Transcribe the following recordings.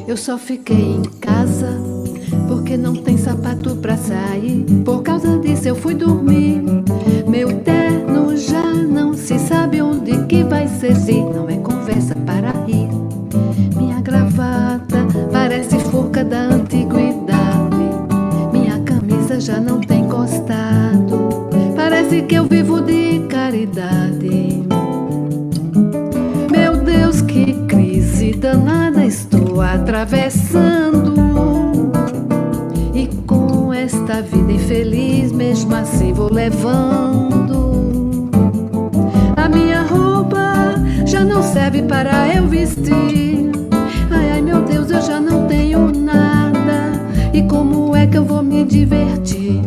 Eu só fiquei em casa porque não tem sapato pra sair. Por causa disso eu fui dormir. Meu terno já não se sabe onde que vai ser. Se não é conversa para rir. Minha gravata parece forca da antiguidade. Minha camisa já não tem costado. Parece que eu vivo de caridade. Meu Deus, que crise danada estou atravessando. E com esta vida infeliz, mesmo assim vou levando. A minha roupa já não serve para eu vestir. Ai, ai, meu Deus, eu já não tenho nada. E como é que eu vou me divertir?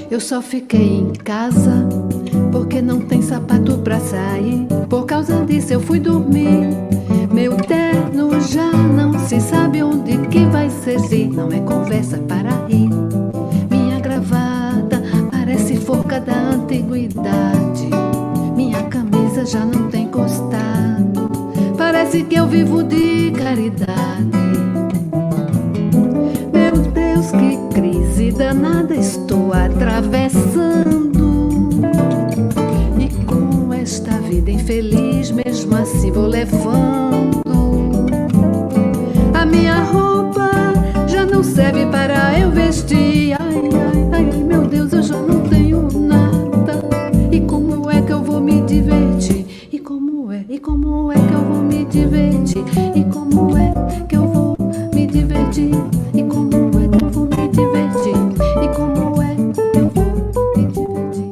Eu só fiquei em casa porque não tem sapato pra sair. Por causa disso eu fui dormir. Meu terno já não se sabe onde que vai ser. Se não é conversa para rir. Minha gravata parece forca da antiguidade. Minha camisa já não tem costado. Parece que eu vivo de caridade. Meu Deus, que crise danada estou atravessando. E com esta vida infeliz, mesmo assim vou levando. A minha roupa já não serve para eu vestir. Ai, ai, ai, meu Deus, eu já não tenho nada. E como é que eu vou me divertir? E como é que eu vou me divertir? E como é que eu vou me divertir? E como é que eu vou me divertir? E como é que eu vou me divertir?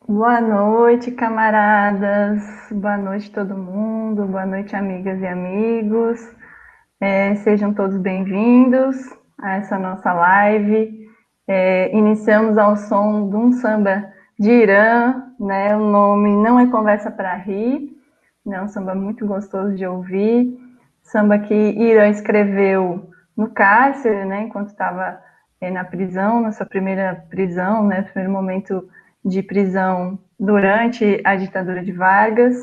Boa noite, camaradas. Boa noite, todo mundo. Boa noite, amigas e amigos. Sejam todos bem-vindos a essa nossa live. Iniciamos ao som de um samba de Irã, né? O nome não é Conversa para Rir, né? Um samba muito gostoso de ouvir. Samba que Irã escreveu no cárcere, né? Enquanto estava na prisão, na sua primeira prisão, né? Primeiro momento de prisão durante a ditadura de Vargas.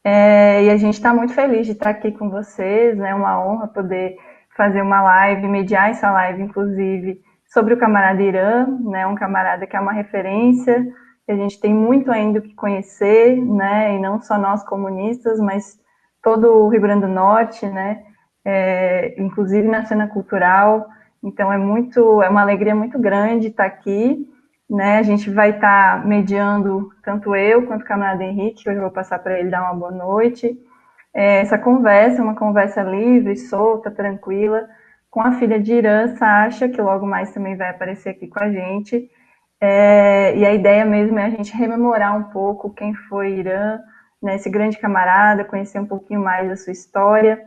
E a gente está muito feliz de estar aqui com vocês, né? Uma honra poder fazer uma live, mediar essa live, inclusive, sobre o camarada Irã, né? Um camarada que é uma referência, que a gente tem muito ainda o que conhecer, né? E não só nós comunistas, mas todo o Rio Grande do Norte, né? Inclusive na cena cultural. Então é uma alegria muito grande estar aqui, né? A gente vai estar mediando, tanto eu quanto o camarada Henrique, que eu vou passar para ele dar uma boa noite. Essa conversa é uma conversa livre, solta, tranquila, com a filha de Irã, Sasha, que logo mais também vai aparecer aqui com a gente. E a ideia mesmo é a gente rememorar um pouco quem foi Irã, né, esse grande camarada, conhecer um pouquinho mais da sua história,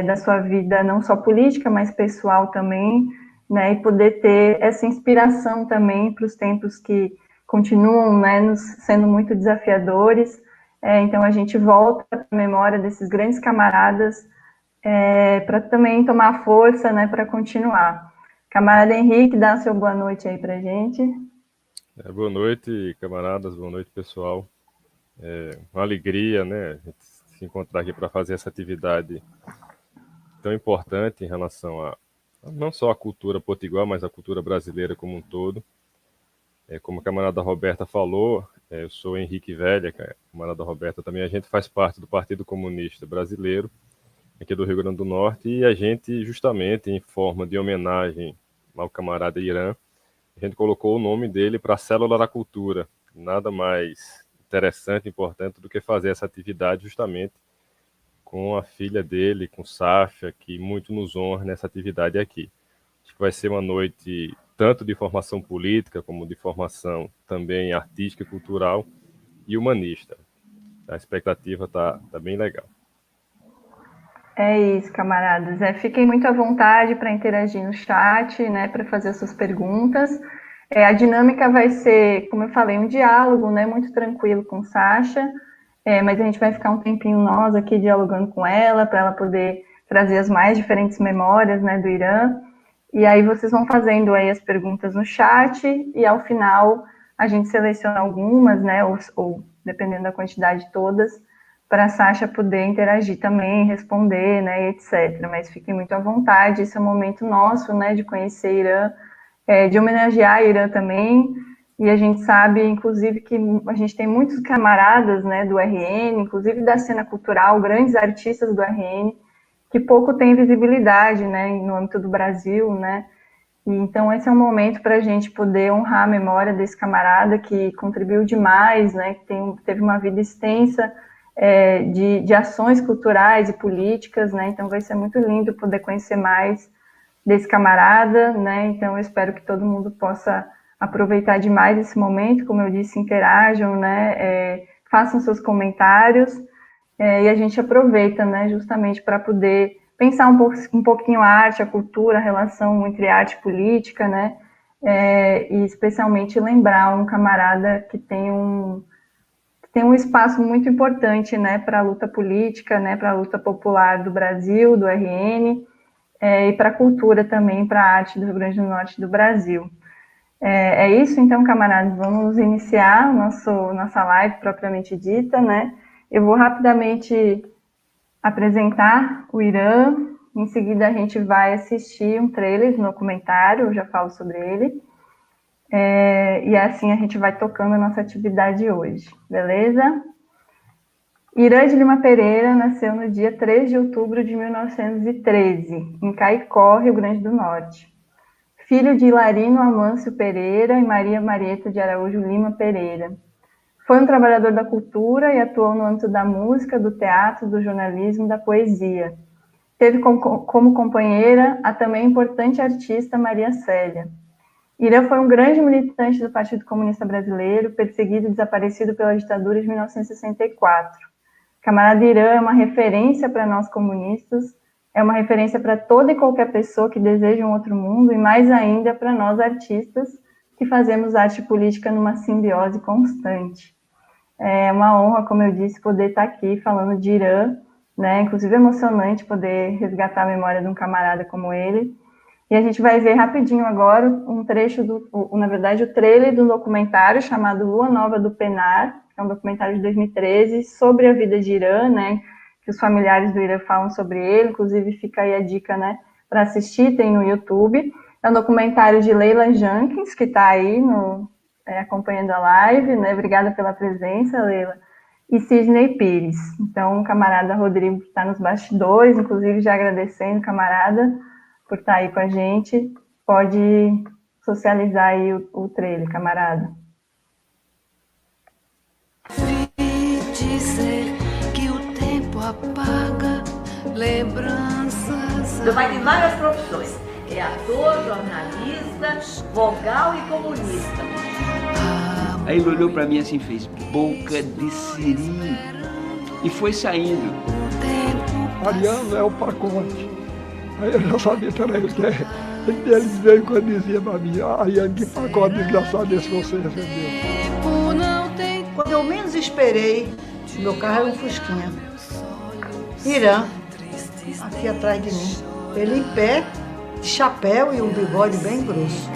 da sua vida, não só política, mas pessoal também, né, e poder ter essa inspiração também para os tempos que continuam, né, sendo muito desafiadores. Então a gente volta à memória desses grandes camaradas para também tomar força, né, para continuar. Camarada Henrique, dá seu boa noite aí para a gente. Boa noite, camaradas, boa noite, pessoal. Uma alegria, né, a gente se encontrar aqui para fazer essa atividade tão importante em relação a não só a cultura potiguar, mas a cultura brasileira como um todo. Como a camarada Roberta falou, eu sou Henrique Velha, a camarada Roberta também, a gente faz parte do Partido Comunista Brasileiro, aqui do Rio Grande do Norte, e a gente, justamente em forma de homenagem ao camarada Irã, a gente colocou o nome dele para a Célula da Cultura. Nada mais interessante e importante do que fazer essa atividade justamente com a filha dele, com Sasha, que muito nos honra nessa atividade aqui. Acho que vai ser uma noite tanto de formação política, como de formação também artística, cultural e humanista. a expectativa tá bem legal. É isso, camaradas. Fiquem muito à vontade para interagir no chat, né, para fazer as suas perguntas. A dinâmica vai ser, como eu falei, um diálogo, né, muito tranquilo com Sasha, mas a gente vai ficar um tempinho nós aqui dialogando com ela, para ela poder trazer as mais diferentes memórias, né, do Irã. E aí vocês vão fazendo aí as perguntas no chat, e ao final a gente seleciona algumas, né, ou dependendo da quantidade todas, para a Sasha poder interagir também, responder, né, etc. Mas fiquem muito à vontade, esse é um momento nosso, né, de conhecer Irã, de homenagear Irã também, e a gente sabe, inclusive, que a gente tem muitos camaradas, né, do RN, inclusive da cena cultural, grandes artistas do RN, que pouco tem visibilidade, né, no âmbito do Brasil, né, e então esse é um momento para a gente poder honrar a memória desse camarada que contribuiu demais, né, que teve uma vida extensa, de ações culturais e políticas, né, então vai ser muito lindo poder conhecer mais desse camarada, né, então eu espero que todo mundo possa aproveitar demais esse momento, como eu disse, interajam, né, façam seus comentários, e a gente aproveita, né, justamente para poder pensar um pouquinho a arte, a cultura, a relação entre arte e política, né, e especialmente lembrar um camarada que tem um espaço muito importante, né, para a luta política, né, para a luta popular do Brasil, do RN, e para a cultura também, para a arte do Rio Grande do Norte e do Brasil. É isso, então, camaradas, vamos iniciar nossa live propriamente dita, né, eu vou rapidamente apresentar o Irã, em seguida a gente vai assistir um trailer no documentário, eu já falo sobre ele, e assim a gente vai tocando a nossa atividade hoje, beleza? Irã de Lima Pereira nasceu no dia 3 de outubro de 1913, em Caicó, Rio Grande do Norte. Filho de Hilarino Amâncio Pereira e Maria Marieta de Araújo Lima Pereira. Foi um trabalhador da cultura e atuou no âmbito da música, do teatro, do jornalismo, da poesia. Teve como companheira a também importante artista Maria Célia. Irã foi um grande militante do Partido Comunista Brasileiro, perseguido e desaparecido pela ditadura de 1964. Camarada Irã é uma referência para nós comunistas, é uma referência para toda e qualquer pessoa que deseja um outro mundo, e mais ainda para nós artistas que fazemos arte política numa simbiose constante. É uma honra, como eu disse, poder estar aqui falando de Irã, né? Inclusive é emocionante poder resgatar a memória de um camarada como ele. E a gente vai ver rapidinho agora um trecho, na verdade, o trailer do documentário chamado Lua Nova do Penar, que é um documentário de 2013 sobre a vida de Irã, né? Que os familiares do Irã falam sobre ele, inclusive fica aí a dica, né? Para assistir, tem no YouTube. É um documentário de Leila Jenkins, que está aí acompanhando a live, né? Obrigada pela presença, Leila. E Sidney Pires. Então, o camarada Rodrigo, que está nos bastidores, inclusive já agradecendo, camarada, por estar aí com a gente. Pode socializar aí o trailer, camarada. Vi dizer que o tempo apaga lembranças. Meu pai tem várias profissões. É ator, jornalista, vogal e comunista. Aí ele olhou pra mim assim e fez boca de siri e foi saindo. Ariano é o pacote. Aí eu já sabia que era ele, que ele veio quando dizia pra mim, Ariano, que pacote desgraçado esse você recebeu. Quando eu menos esperei, meu carro era um Fusquinha. Irã, aqui atrás de mim. Ele em pé, de chapéu e um bigode bem grosso.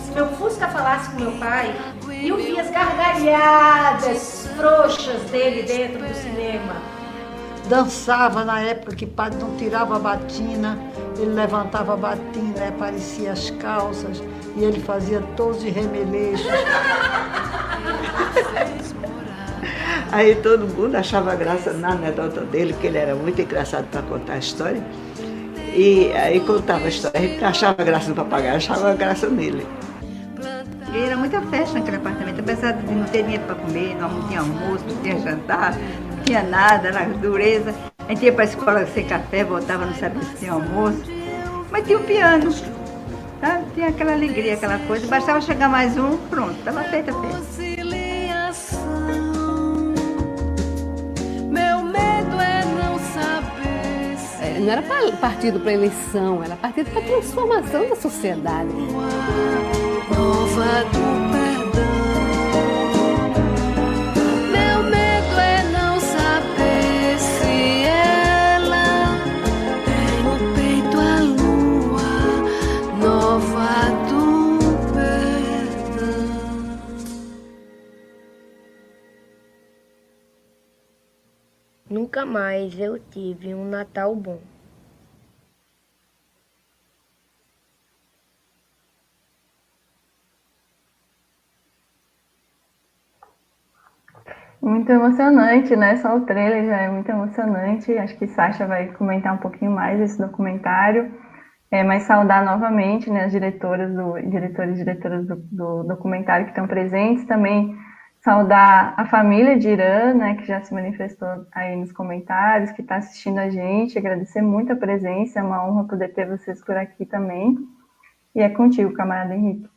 Se meu Fusca falasse com meu pai, eu via as gargalhadas frouxas dele dentro do cinema. Dançava na época que padre não tirava a batina, ele levantava a batina, aparecia as calças e ele fazia todos de remeleixos. Aí todo mundo achava graça na anedota dele, porque ele era muito engraçado para contar a história. E aí contava a história, a gente achava graça no papagaio, achava graça nele. E era muita festa naquele apartamento, apesar de não ter dinheiro para comer, não tinha almoço, não tinha jantar, não tinha nada, era dureza. A gente ia para a escola sem café, voltava, não sabia se tinha almoço. Mas tinha o piano, tá? Tinha aquela alegria, aquela coisa. Bastava chegar mais um, pronto, estava feita a festa. não era partido para eleição, era partido para transformação da sociedade. Nova do perdão. Meu medo é não saber se ela tem no peito a lua nova do perdão. Nunca mais eu tive um Natal bom. Muito emocionante, né? Só o trailer já é muito emocionante. Acho que Sasha vai comentar um pouquinho mais desse documentário. Mas saudar novamente, né, as diretores e diretoras do documentário que estão presentes. Também saudar a família de Irã, né, que já se manifestou aí nos comentários, que está assistindo a gente. Agradecer muito a presença, é uma honra poder ter vocês por aqui também. E é contigo, camarada Henrique.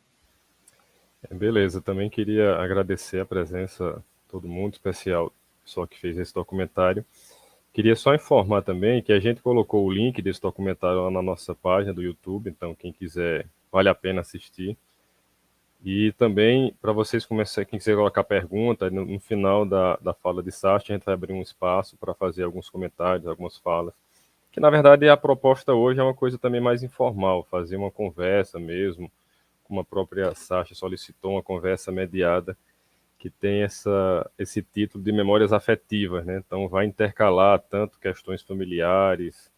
Beleza, também queria agradecer a presença de todo mundo, especial só que fez esse documentário. Queria só informar também que a gente colocou o link desse documentário lá na nossa página do YouTube, então quem quiser, vale a pena assistir. E também, para vocês começarem, quem quiser colocar pergunta, no final da fala de Sasha, a gente vai abrir um espaço para fazer alguns comentários, algumas falas. Que, na verdade, a proposta hoje é uma coisa também mais informal, fazer uma conversa mesmo, como a própria Sasha solicitou, uma conversa mediada, que tem esse título de memórias afetivas, né? Então vai intercalar tanto questões familiares,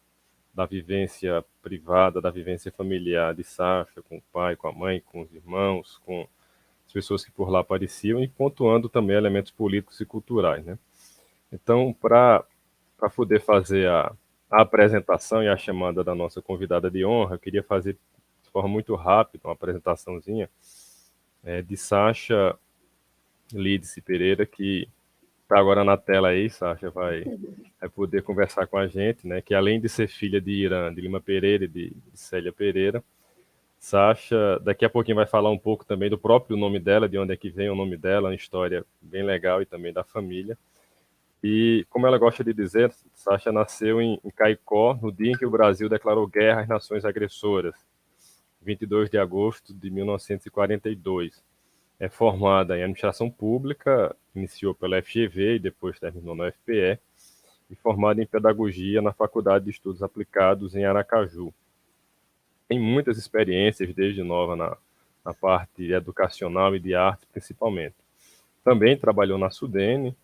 da vivência privada, da vivência familiar de Sasha, com o pai, com a mãe, com os irmãos, com as pessoas que por lá apareciam, e pontuando também elementos políticos e culturais, né? Então, para poder fazer a apresentação e a chamada da nossa convidada de honra, eu queria fazer de forma muito rápida uma apresentaçãozinha de Sasha Lídice Pereira, que está agora na tela aí. Sasha vai poder conversar com a gente, né? Que além de ser filha de Irã, de Lima Pereira e de Célia Pereira, Sasha daqui a pouquinho vai falar um pouco também do próprio nome dela, de onde é que vem o nome dela, uma história bem legal, e também da família. E como ela gosta de dizer, Sasha nasceu em Caicó no dia em que o Brasil declarou guerra às nações agressoras, 22 de agosto de 1942. É formada em administração pública, iniciou pela FGV e depois terminou na UFPE, e formada em pedagogia na Faculdade de Estudos Aplicados em Aracaju. Tem muitas experiências desde nova na parte educacional e de arte, principalmente. Também trabalhou na SUDENE,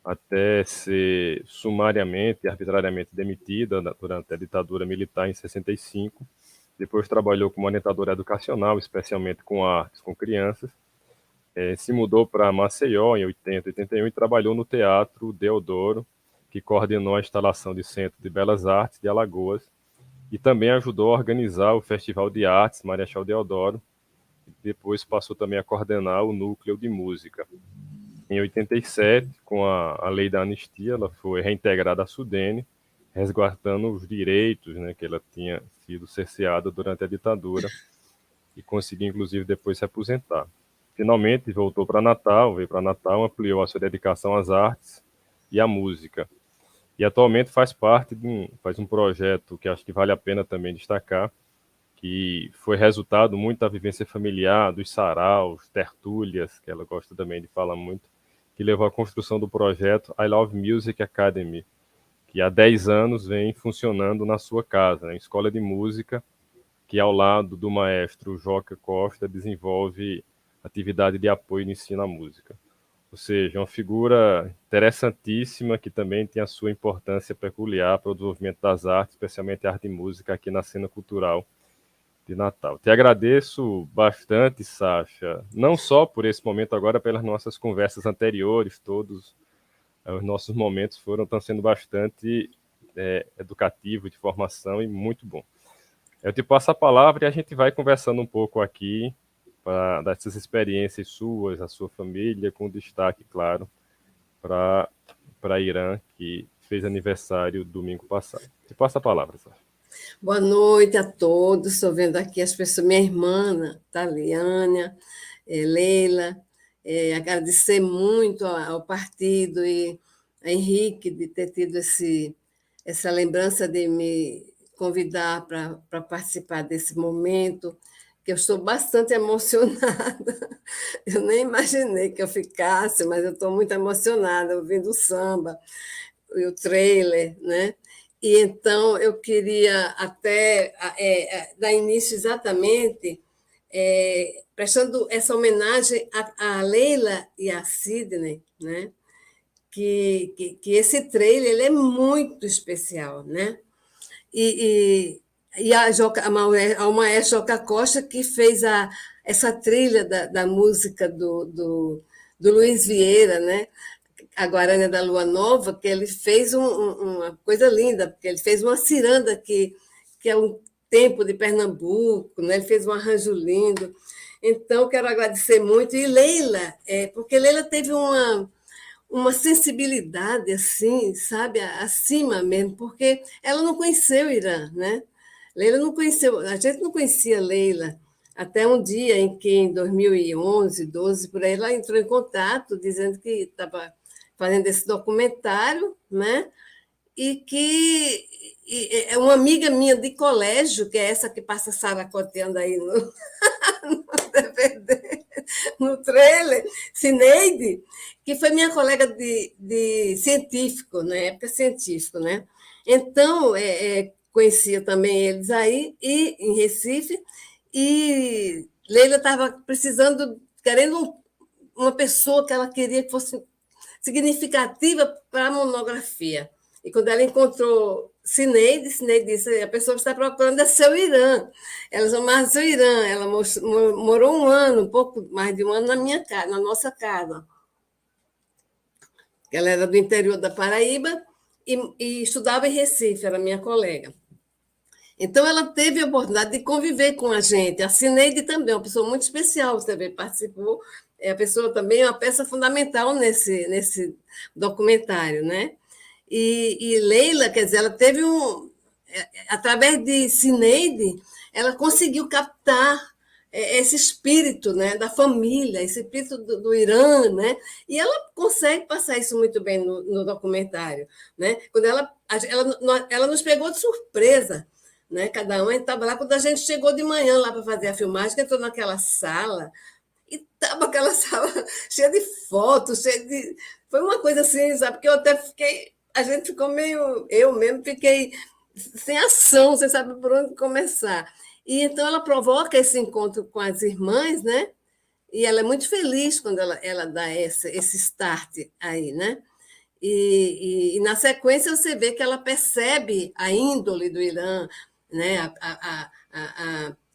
até ser sumariamente e arbitrariamente demitida durante a ditadura militar em 65. Depois trabalhou como orientadora educacional, especialmente com artes, com crianças. Se mudou para Maceió em 80, 81 e trabalhou no Teatro Deodoro, que coordenou a instalação de Centro de Belas Artes de Alagoas, e também ajudou a organizar o Festival de Artes Marechal Deodoro, e depois passou também a coordenar o Núcleo de Música. Em 87, com a lei da anistia, ela foi reintegrada à SUDENE, resguardando os direitos, né, que ela tinha sido cerceada durante a ditadura, e conseguiu, inclusive, depois se aposentar. Finalmente, voltou para Natal, veio para Natal, ampliou a sua dedicação às artes e à música. E atualmente faz um projeto que acho que vale a pena também destacar, que foi resultado muito da vivência familiar, dos saraus, tertúlias, que ela gosta também de falar muito, que levou à construção do projeto I Love Music Academy, que há 10 anos vem funcionando na sua casa, né? Escola de música, que ao lado do maestro Joca Costa desenvolve atividade de apoio no ensino à música. Ou seja, uma figura interessantíssima que também tem a sua importância peculiar para o desenvolvimento das artes, especialmente a arte e música aqui na cena cultural de Natal. Te agradeço bastante, Sasha, não só por esse momento agora, pelas nossas conversas anteriores, todos os nossos momentos estão sendo bastante educativos, de formação e muito bom. Eu te passo a palavra e a gente vai conversando um pouco aqui dessas experiências suas, a sua família, com destaque, claro, para Irã, que fez aniversário domingo passado. Te passo a palavra, Sasha. Boa noite a todos. Estou vendo aqui as pessoas, minha irmã, Taliana, Leila, agradecer muito ao partido e a Henrique de ter tido essa lembrança de me convidar para participar desse momento, que eu estou bastante emocionada. Eu nem imaginei que eu ficasse, mas eu estou muito emocionada ouvindo o samba e o trailer, né? E então eu queria até dar início exatamente prestando essa homenagem a Leila e a Sidney, né? Que esse trailer ele é muito especial, né? E a maestra Joca Costa, que fez essa trilha da música do Luiz Vieira, né? A Guarânia da Lua Nova, que ele fez uma coisa linda, porque ele fez uma ciranda que é um tempo de Pernambuco, né? Ele fez um arranjo lindo. Então, quero agradecer muito. E Leila, porque Leila teve uma sensibilidade assim, sabe, acima mesmo, porque ela não conheceu o Irã, né? Leila não conheceu, a gente não conhecia Leila até um dia em que, em 2011, 12, por aí, ela entrou em contato dizendo que estava fazendo esse documentário, né? E que é uma amiga minha de colégio, que é essa que passa saracoteando aí no DVD, no trailer, Cineide, que foi minha colega de científico, na época científico, né? Então, conhecia também eles aí, e em Recife, e Leila estava precisando, querendo uma pessoa que ela queria que fosse significativa para a monografia. E quando ela encontrou Cineide disse, a pessoa que está procurando é seu Irã. Ela chamava seu Irã. Ela morou um ano, um pouco mais de um ano na minha casa, na nossa casa. Ela era do interior da Paraíba e estudava em Recife, era minha colega. Então, ela teve a oportunidade de conviver com a gente. A Cineide também, uma pessoa muito especial, você também participou. A pessoa também é uma peça fundamental nesse documentário, né? E Leila, quer dizer, ela teve através de Cineide, ela conseguiu captar esse espírito, né, da família, esse espírito do Irã, né? E ela consegue passar isso muito bem no documentário, né? Quando ela nos pegou de surpresa, né? Cada um estava lá, quando a gente chegou de manhã lá para fazer a filmagem, entrou naquela sala, e estava aquela sala cheia de fotos, foi uma coisa assim, sabe? Porque eu até fiquei... A gente ficou meio... Eu mesmo fiquei sem ação, sem saber por onde começar. E então ela provoca esse encontro com as irmãs, né? E ela é muito feliz quando ela dá esse start aí, né? E na sequência você vê que ela percebe a índole do Irã, né?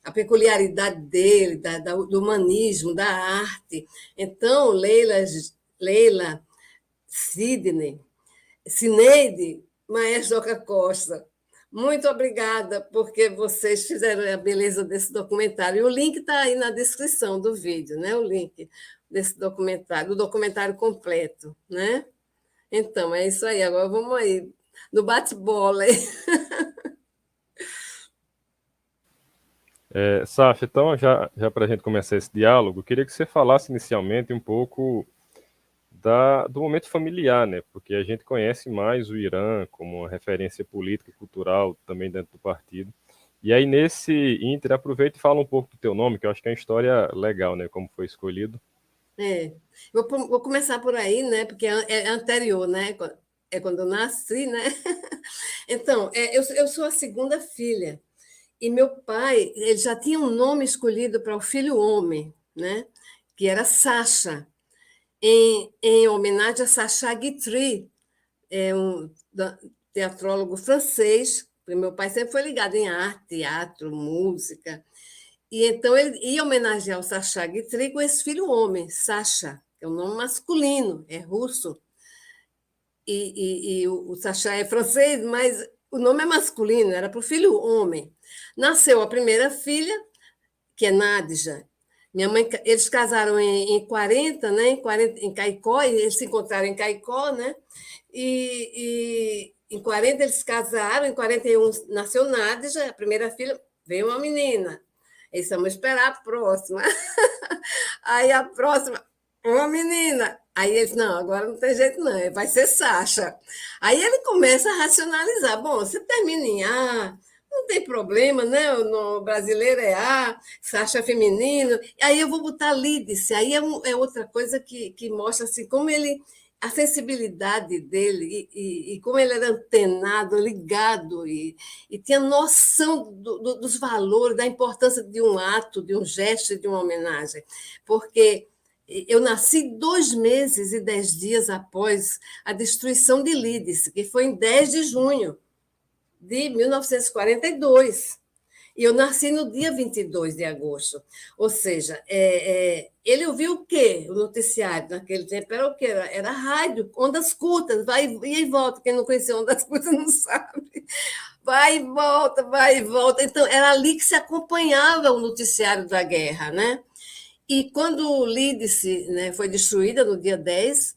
A peculiaridade dele, do humanismo, da arte. Então, Leila, Sidney, Cineide, Maestra Joca Costa, muito obrigada, porque vocês fizeram a beleza desse documentário. E o link está aí na descrição do vídeo, né? O link desse documentário, do documentário completo, né? Então, é isso aí. Agora vamos aí, no bate-bola. Sasha, então, já para a gente começar esse diálogo, queria que você falasse inicialmente um pouco do momento familiar, né? Porque a gente conhece mais o Irã como uma referência política e cultural também dentro do partido. E aí, nesse ínter, aproveita e fala um pouco do teu nome, que eu acho que é uma história legal, né? Como foi escolhido. Vou começar por aí, né? Porque é anterior, né? É quando eu nasci, né? Então, eu sou a segunda filha. E meu pai, ele já tinha um nome escolhido para o filho homem, né? Que era Sacha, em homenagem a Sacha Guitry, um teatrólogo francês. Meu pai sempre foi ligado em arte, teatro, música. E então ele ia homenagear o Sacha Guitry com esse filho homem, Sacha, que é um nome masculino, é russo. E o Sacha é francês, mas o nome é masculino, era para o filho homem. Nasceu a primeira filha, que é Nádija. Minha mãe, eles casaram em 40, né? Em Caicó, e eles se encontraram em Caicó, né? E em 40 eles casaram, em 41 nasceu Nádija, a primeira filha, veio uma menina. Eles vamos esperar a próxima. Aí a próxima, uma menina. Aí ele disse, não, agora não tem jeito não, vai ser Sacha. Aí ele começa a racionalizar. Bom, você termina em A, não tem problema, né? No brasileiro é A, Sacha é feminino. Aí eu vou botar Lídice. Aí é outra coisa que mostra assim, como ele, a sensibilidade dele e como ele era antenado, ligado e tinha noção dos valores, da importância de um ato, de um gesto, de uma homenagem. Porque eu nasci 2 meses e 10 dias após a destruição de Lídice, que foi em 10 de junho de 1942. E eu nasci no dia 22 de agosto. Ou seja, ele ouviu o quê? O noticiário naquele tempo era o quê? Era rádio, ondas curtas, vai e volta. Quem não conhecia ondas curtas não sabe. Vai e volta, vai e volta. Então, era ali que se acompanhava o noticiário da guerra, né? E quando Lídice, né, foi destruída no dia 10,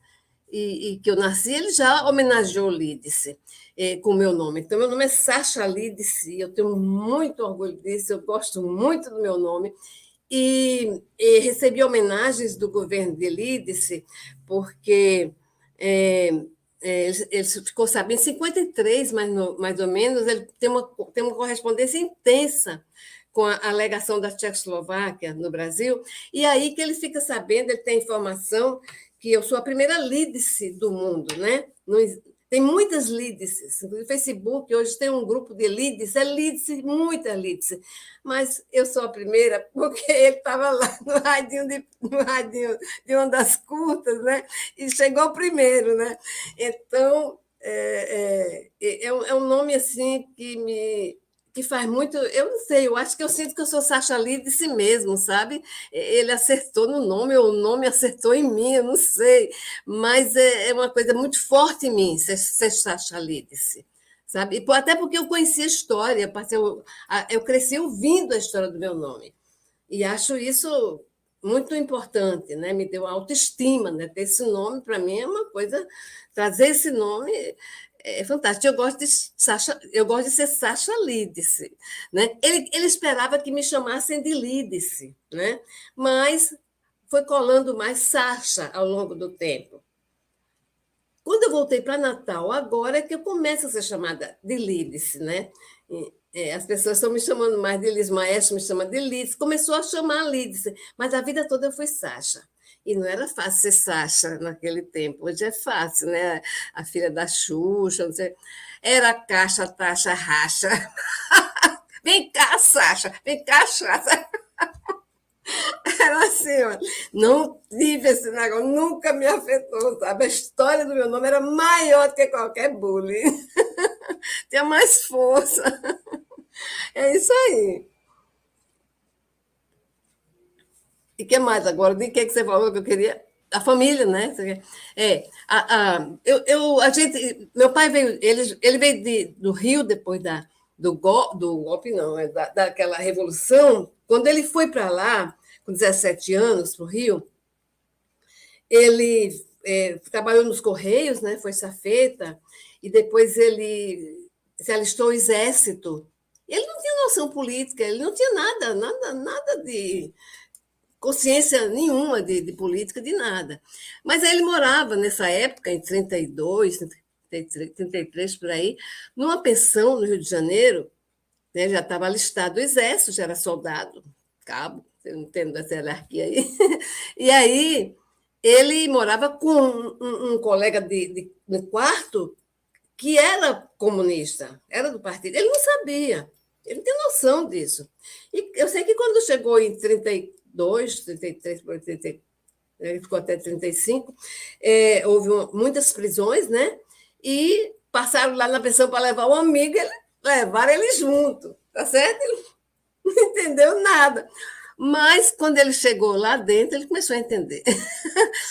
e que eu nasci, ele já homenageou Lídice com o meu nome. Então, meu nome é Sacha Lídice, eu tenho muito orgulho disso, eu gosto muito do meu nome. E recebi homenagens do governo de Lídice, porque ele ficou sabendo, em 53, mais ou menos, ele tem uma correspondência intensa com a alegação da Tchecoslováquia no Brasil, e aí que ele fica sabendo, ele tem informação que eu sou a primeira Lídice do mundo, né? Tem muitas Lídices, no Facebook hoje tem um grupo de Lídice, é Lídice, muita Lídice, mas eu sou a primeira porque ele estava lá no radinho de ondas curtas, né? E chegou primeiro, né? Então, é um nome assim que faz muito, eu não sei, eu acho que eu sinto que eu sou Sacha Lídice mesmo, sabe? Ele acertou no nome, ou o nome acertou em mim, eu não sei, mas é uma coisa muito forte em mim, ser Sacha Lídice, sabe? E até porque eu conheci a história, eu cresci ouvindo a história do meu nome, e acho isso muito importante, né? Me deu autoestima, né? Ter esse nome, para mim, é uma coisa, trazer esse nome é fantástico. Eu gosto de ser Sacha Lídice, né? Ele esperava que me chamassem de Lídice, né? Mas foi colando mais Sacha ao longo do tempo. Quando eu voltei para Natal, agora é que eu começo a ser chamada de Lídice, né? As pessoas estão me chamando mais de Lídice, o maestro me chama de Lídice, começou a chamar Lídice, mas a vida toda eu fui Sacha. E não era fácil ser Sacha naquele tempo. Hoje é fácil, né? A filha da Xuxa, não sei. Era caixa, taxa, racha. Vem cá, Sacha. Vem cá, Sacha. Era assim, ó. Não tive esse negócio, nunca me afetou, sabe? A história do meu nome era maior do que qualquer bullying. Tinha mais força. É isso aí. E o que mais agora? De que você falou que eu queria? A família, né? Meu pai veio, ele veio do Rio depois do golpe, não, daquela revolução. Quando ele foi para lá, com 17 anos, para o Rio, ele trabalhou nos Correios, né? Foi safeta, e depois ele se alistou ao Exército. Ele não tinha noção política, ele não tinha nada de consciência nenhuma de política, de nada. Mas aí ele morava, nessa época, em 32, 33, por aí, numa pensão no Rio de Janeiro, né, já estava alistado do Exército, já era soldado, cabo, eu não entendo essa hierarquia aí. E aí ele morava com um colega de quarto que era comunista, era do partido. Ele não sabia, ele não tem noção disso. E eu sei que quando chegou em 32, 33, 33, ele ficou até 35, houve muitas prisões, né? E passaram lá na pensão para levar um amigo, levaram ele junto, tá certo? Ele não entendeu nada. Mas, quando ele chegou lá dentro, ele começou a entender.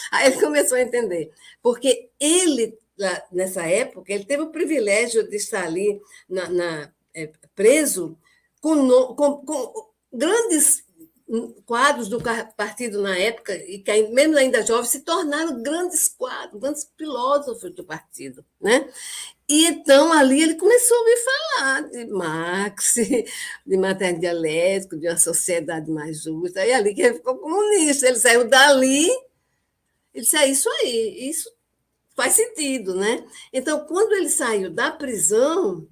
Aí ele começou a entender. Porque ele, nessa época, ele teve o privilégio de estar ali preso com grandes quadros do partido na época, e que mesmo ainda jovens, se tornaram grandes quadros, grandes filósofos do partido, né? E então ali ele começou a ouvir falar de Marx, de matéria dialética, de uma sociedade mais justa, e ali que ele ficou comunista. Ele saiu dali Ele disse, é isso aí, isso faz sentido, né? Então, quando ele saiu da prisão,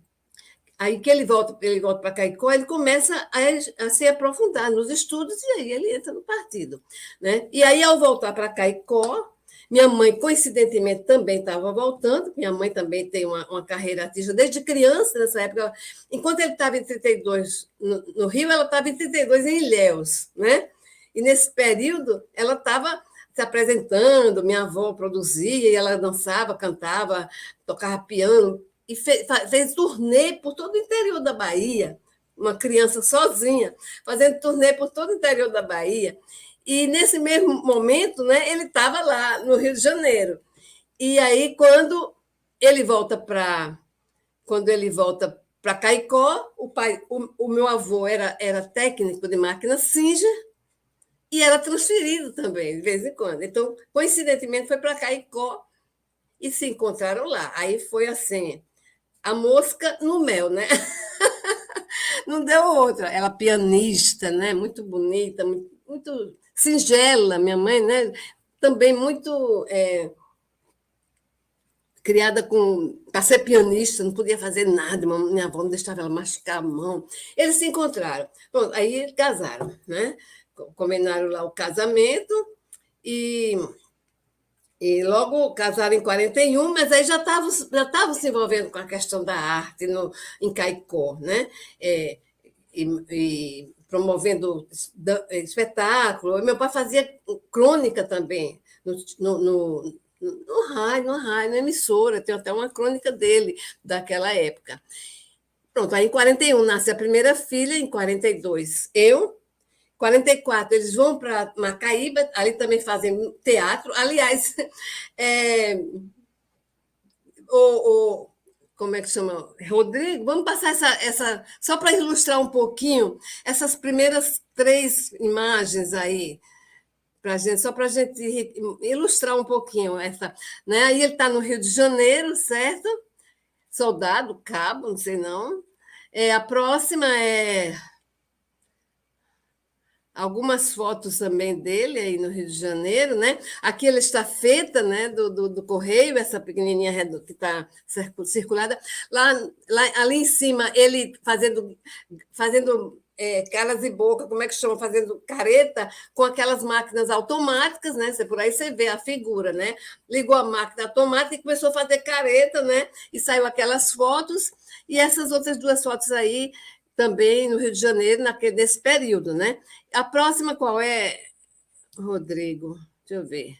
aí que ele volta para Caicó, ele começa a se aprofundar nos estudos e aí ele entra no partido, né? E aí, ao voltar para Caicó, minha mãe, coincidentemente, também estava voltando. Minha mãe também tem uma carreira artística desde criança, nessa época. Enquanto ele estava em 32 no Rio, ela estava em 32 em Ilhéus, né? E nesse período, ela estava se apresentando, minha avó produzia, e ela dançava, cantava, tocava piano, e fez turnê por todo o interior da Bahia, uma criança sozinha, fazendo turnê por todo o interior da Bahia. E nesse mesmo momento, né, ele estava lá no Rio de Janeiro. E aí, quando ele volta para Caicó, o meu avô era técnico de máquina Singer e era transferido também, de vez em quando. Então, coincidentemente, foi para Caicó e se encontraram lá. Aí foi assim, a mosca no mel, né? Não deu outra. Ela pianista, né? Muito bonita, muito singela, minha mãe, né? Também muito criada para ser pianista, não podia fazer nada, minha avó não deixava ela machucar a mão. Eles se encontraram. Bom, aí casaram, né? Combinaram lá o casamento e logo casaram em 41, mas aí já estavam se envolvendo com a questão da arte em Caicó, né? E promovendo espetáculo. E meu pai fazia crônica também no rádio, na emissora. Tem até uma crônica dele daquela época. Pronto, aí em 41 nasce a primeira filha, em 42 eu. 44, eles vão para Macaíba, ali também fazem teatro. Aliás, como é que chama? Rodrigo, vamos passar essa só para ilustrar um pouquinho, essas primeiras 3 imagens aí, só para a gente ilustrar um pouquinho essa. Né? Aí ele está no Rio de Janeiro, certo? Soldado, cabo, não sei não. A próxima é algumas fotos também dele aí no Rio de Janeiro, né? Aqui ele está feita, né, do Correio, essa pequenininha que está circulada. Ali em cima, ele fazendo caras e boca, como é que chama? Fazendo careta com aquelas máquinas automáticas, né? Por aí você vê a figura, né? Ligou a máquina automática e começou a fazer careta, né? E saiu aquelas fotos, e essas outras 2 fotos aí, também no Rio de Janeiro, nesse período, né? A próxima qual é, Rodrigo? Deixa eu ver.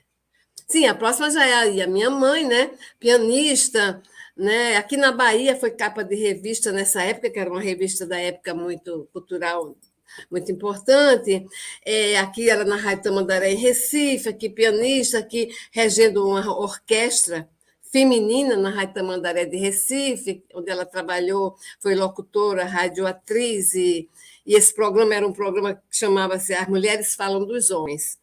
Sim, a próxima já é a minha mãe, né? Pianista, né? Aqui na Bahia foi capa de revista nessa época, que era uma revista da época muito cultural, muito importante. Aqui era na Rádio Tamandaré, em Recife, aqui pianista, aqui regendo uma orquestra feminina na Rádio Tamandaré de Recife, onde ela trabalhou, foi locutora, radioatriz, e esse programa era um programa que chamava-se As Mulheres Falam dos Homens,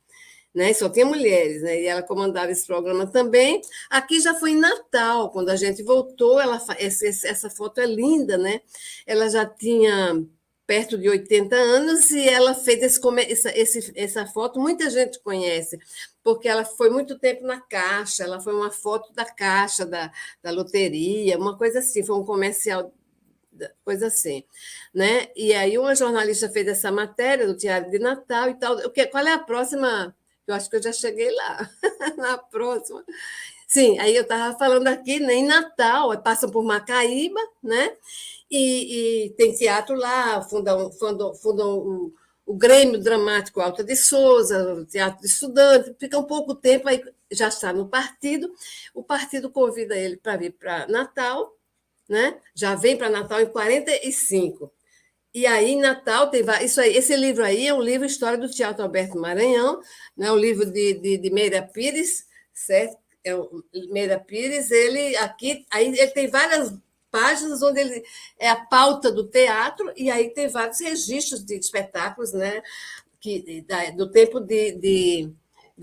né? Só tinha mulheres, né? E ela comandava esse programa também. Aqui já foi em Natal, quando a gente voltou, essa foto é linda, né? Ela já tinha perto de 80 anos, e ela fez essa foto, muita gente conhece, porque ela foi muito tempo na Caixa, ela foi uma foto da Caixa, da loteria, uma coisa assim, foi um comercial, coisa assim, né? E aí uma jornalista fez essa matéria do Diário de Natal e tal. Qual é a próxima? Eu acho que eu já cheguei lá, na próxima. Sim, aí eu estava falando aqui, né, em Natal, passam por Macaíba, né? E tem teatro lá, fundam o Grêmio Dramático Alta de Souza, o Teatro de Estudante, fica um pouco tempo, aí já está no partido, o partido convida ele para vir para Natal, né? Já vem para Natal em 45. E aí, em Natal, tem isso aí, esse livro aí é um livro História do Teatro Alberto Maranhão, né? Um livro de Meira Pires, certo? Meira Pires, ele tem várias páginas onde ele é a pauta do teatro, e aí tem vários registros de espetáculos, né, do tempo de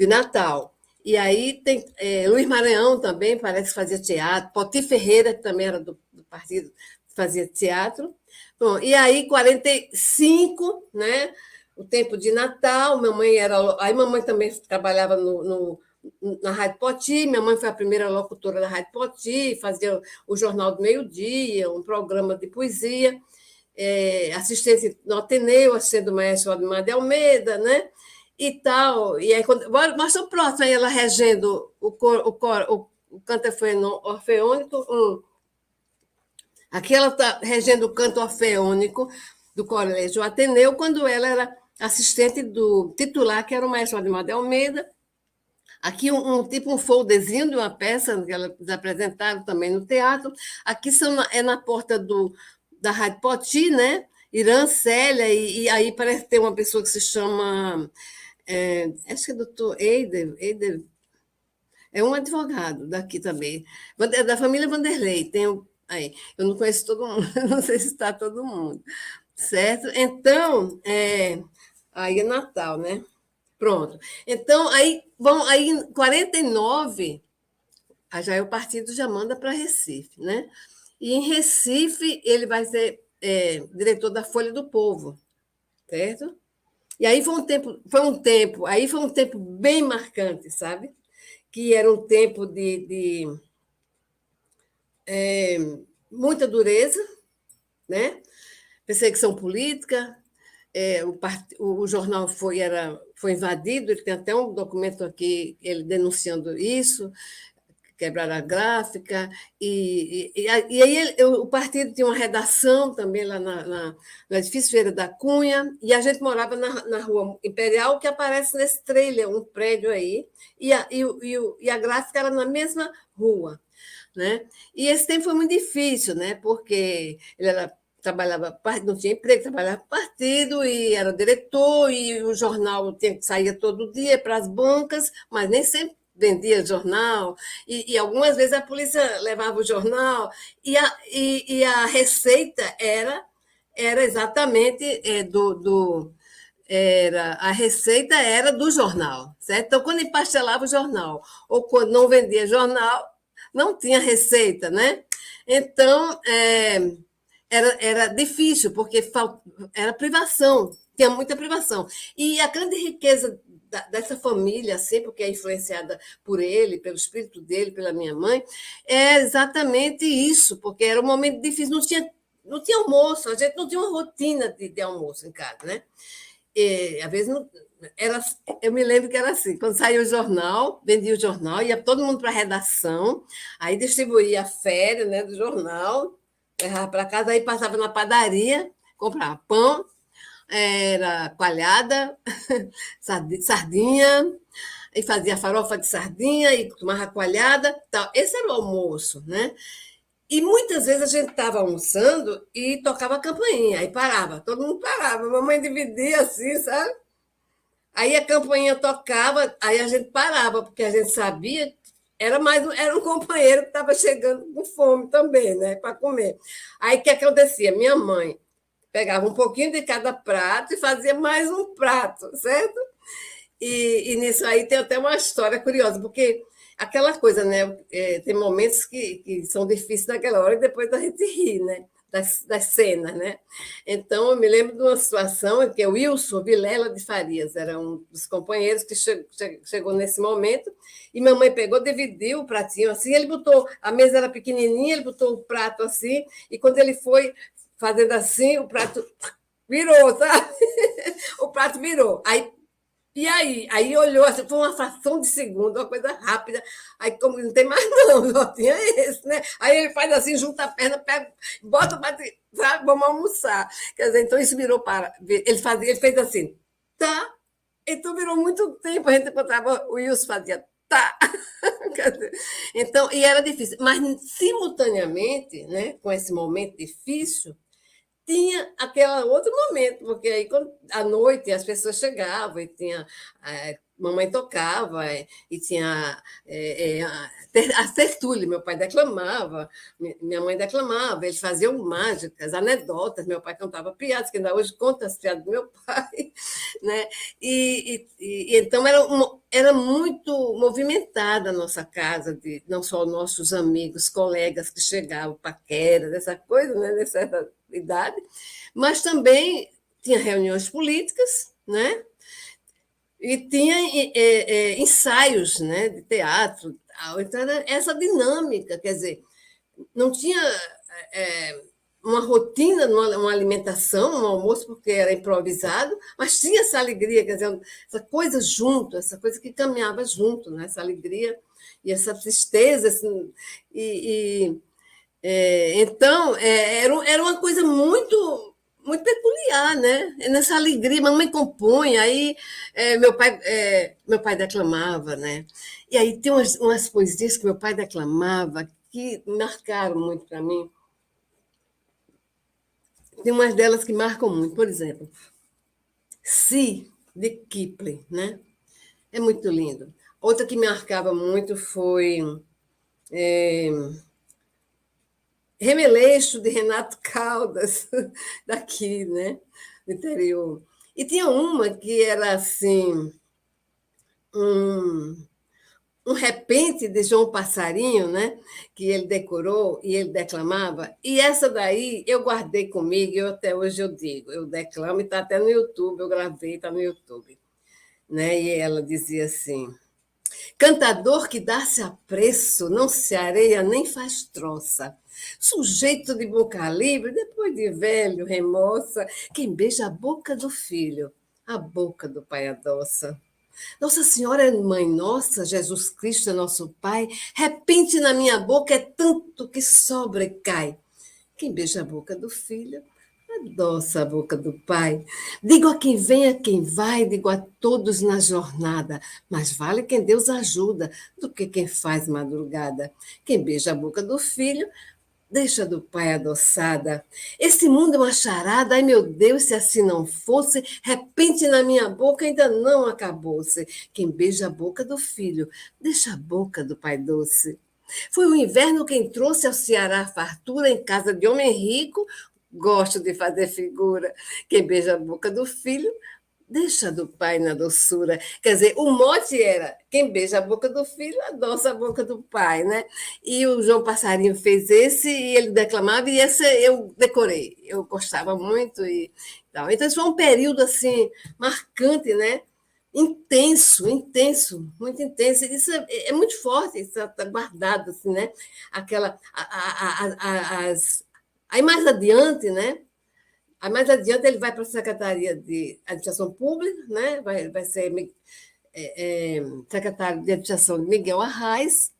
Natal. E aí tem Luiz Maranhão também, parece que fazia teatro, Poti Ferreira, que também era do partido, fazia teatro. Bom, e aí, 45, né, o tempo de Natal, mamãe também trabalhava no na Rádio Poti. Minha mãe foi a primeira locutora da Rádio Poti, fazia o Jornal do Meio-Dia, um programa de poesia, assistente no Ateneu, assistente do maestro Ademar de Almeida, né? E tal. E aí, mostra o próximo, aí ela regendo o canto orfeônico. Aqui ela está regendo o canto orfeônico do Colégio Ateneu, quando ela era assistente do titular, que era o maestro Ademar de Almeida. Aqui tipo um folderzinho de uma peça que ela apresentaram também no teatro. Aqui é na porta da Rádio Poti, né? Irã Célia, e aí parece ter uma pessoa que se chama... acho que é doutor Eider, é um advogado daqui também, da família Vanderlei. Aí, eu não conheço todo mundo, não sei se está todo mundo, certo? Então, aí é Natal, né? Pronto. Então, aí em 49, já o partido já manda para Recife, né? E em Recife ele vai ser diretor da Folha do Povo, certo? E aí foi um tempo bem marcante, sabe? Que era um tempo de muita dureza, né? Perseguição política. O jornal foi invadido, ele tem até um documento aqui, ele denunciando isso, quebraram a gráfica, e aí o partido tinha uma redação também lá no edifício Feira da Cunha, e a gente morava na Rua Imperial, que aparece nesse trailer, um prédio aí, e a gráfica era na mesma rua, né? E esse tempo foi muito difícil, né? Porque ele não tinha emprego, trabalhava para o partido, e era diretor, e o jornal saía todo dia para as bancas, mas nem sempre vendia jornal, e algumas vezes a polícia levava o jornal, e a receita era exatamente a receita era do jornal, certo? Então, quando empastelava o jornal, ou quando não vendia jornal, não tinha receita, né? Então, era difícil, porque era privação, tinha muita privação. E a grande riqueza dessa família, assim, porque é influenciada por ele, pelo espírito dele, pela minha mãe, é exatamente isso, porque era um momento difícil, não tinha almoço, a gente não tinha uma rotina de almoço em casa, né? E, às vezes, eu me lembro que era assim, quando saía o jornal, vendia o jornal, ia todo mundo para a redação, aí distribuía a féria, né, do jornal, levava para casa, aí passava na padaria, comprava pão, era coalhada, sardinha, e fazia farofa de sardinha, e tomava coalhada, tal. Esse era o almoço, né? E muitas vezes a gente estava almoçando e tocava a campainha, aí parava, todo mundo parava, a mamãe dividia assim, sabe? Aí a campainha tocava, aí a gente parava, porque a gente sabia que era um companheiro que estava chegando com fome também, né, para comer. Aí o que acontecia? Minha mãe pegava um pouquinho de cada prato e fazia mais um prato, certo? E nisso aí tem até uma história curiosa, porque aquela coisa, né? Tem momentos que são difíceis naquela hora e depois a gente ri, né? Das cenas, né? Então, eu me lembro de uma situação em que o Wilson Vilela de Farias era um dos companheiros que chegou nesse momento, e minha mãe pegou, dividiu o pratinho assim, a mesa era pequenininha, ele botou o prato assim, e quando ele foi fazendo assim, o prato virou, sabe? O prato virou. Aí olhou, assim, foi uma fração de segundo, uma coisa rápida. Aí, como não tem mais, não, só tinha esse, né? Aí ele faz assim, junta a perna, pega, bota o prato, sabe? Vamos almoçar. Quer dizer, então isso virou para. Ele fez assim, tá. Então virou muito tempo, a gente encontrava, o Wilson fazia, tá. Quer dizer, então, e era difícil. Mas, simultaneamente, né, com esse momento difícil, tinha aquele outro momento, porque aí à noite as pessoas chegavam e tinha mamãe tocava e tinha a tertúlia, meu pai declamava, minha mãe declamava, eles faziam mágicas, anedotas, meu pai contava piadas, que ainda hoje conta as piadas do meu pai, né? E então era muito movimentada a nossa casa, não só nossos amigos, colegas que chegavam, paqueras, essa coisa, né, nessa idade, mas também tinha reuniões políticas, né? E tinha ensaios, né, de teatro. Tal. Então, era essa dinâmica, quer dizer, não tinha uma rotina, uma alimentação, um almoço, porque era improvisado, mas tinha essa alegria, quer dizer, essa coisa junto, essa coisa que caminhava junto, né? Essa alegria e essa tristeza. Assim, então, era uma coisa muito muito peculiar, né? Nessa alegria, mamãe compõe, aí meu pai declamava, né? E aí tem umas poesias que meu pai declamava que marcaram muito para mim. Tem umas delas que marcam muito, por exemplo, Si, de Kipling, né? É muito lindo. Outra que me marcava muito foi Remeleixo, de Renato Caldas, daqui, né? Do interior. E tinha uma que era assim, um repente de João Passarinho, né? Que ele decorou e ele declamava. E essa daí eu guardei comigo e até hoje eu digo, eu declamo e está até no YouTube, eu gravei, está no YouTube. Né? E ela dizia assim: cantador que dá-se a preço, não se areia nem faz troça. Sujeito de bom calibre, depois de velho, remoça, quem beija a boca do filho, a boca do pai adoça. Nossa Senhora é mãe nossa, Jesus Cristo é nosso Pai, repente na minha boca é tanto que sobrecai. Quem beija a boca do filho, adoça a boca do pai. Digo a quem vem, a quem vai, digo a todos na jornada, mas vale quem Deus ajuda do que quem faz madrugada. Quem beija a boca do filho, deixa do pai adoçada. Esse mundo é uma charada, ai meu Deus, se assim não fosse, repente na minha boca ainda não acabou-se. Quem beija a boca do filho, deixa a boca do pai doce. Foi o inverno quem trouxe ao Ceará a fartura em casa de homem rico, gosto de fazer figura. Quem beija a boca do filho, deixa do pai na doçura. Quer dizer, o mote era quem beija a boca do filho, adoça a boca do pai, né? E o João Passarinho fez esse e ele declamava, e esse eu decorei. Eu gostava muito e tal. Então, isso foi um período, assim, marcante, né? Intenso, intenso, muito intenso. Isso é muito forte, isso está guardado, assim, né? Aí mais adiante, né? Aí mais adiante ele vai para a Secretaria de Administração Pública, né? Vai ser secretário de Administração de Miguel Arraes,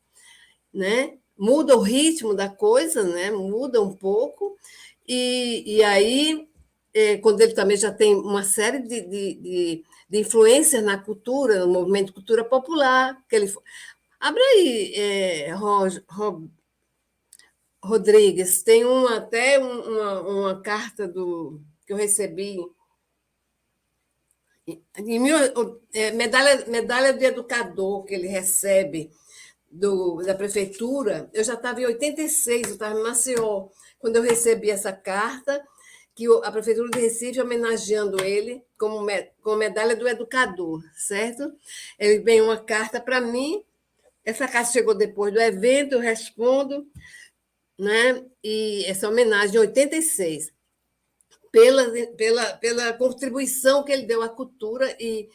né? Muda o ritmo da coisa, né? Muda um pouco, e aí, quando ele também já tem uma série de influências na cultura, no movimento de cultura popular, que ele... Abre aí, Rodrigues, tem até uma carta que eu recebi, medalha de educador que ele recebe da prefeitura. Eu já estava em 86, eu estava em Maceió, quando eu recebi essa carta, que a Prefeitura de Recife homenageando ele como medalha do educador, certo? Ele vem uma carta para mim, essa carta chegou depois do evento, eu respondo, né? E essa homenagem em 86, pela contribuição que ele deu à cultura e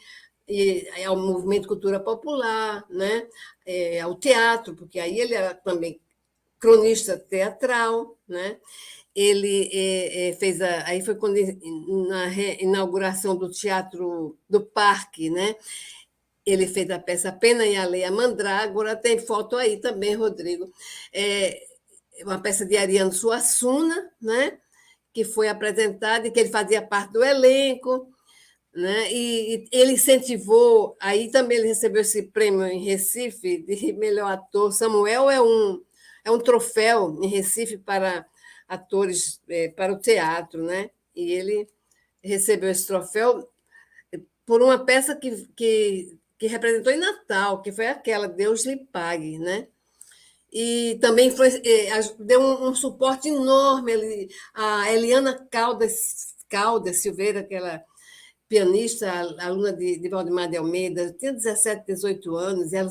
ao movimento de cultura popular, né? Ao teatro, porque aí ele era também cronista teatral, né? Ele fez aí foi quando na inauguração do Teatro do Parque, né? Ele fez a peça Pena e a Lei a Mandrágora, tem foto aí também, Rodrigo. Uma peça de Ariano Suassuna, né? Que foi apresentada e que ele fazia parte do elenco, né? E ele incentivou, aí também ele recebeu esse prêmio em Recife de melhor ator. Samuel é um troféu em Recife para atores para o teatro, né? E ele recebeu esse troféu por uma peça que representou em Natal, que foi aquela Deus lhe pague, né? E também deu um suporte enorme a Eliana Caldas Silveira, aquela pianista, aluna de Valdemar de Almeida, tinha 17, 18 anos, ela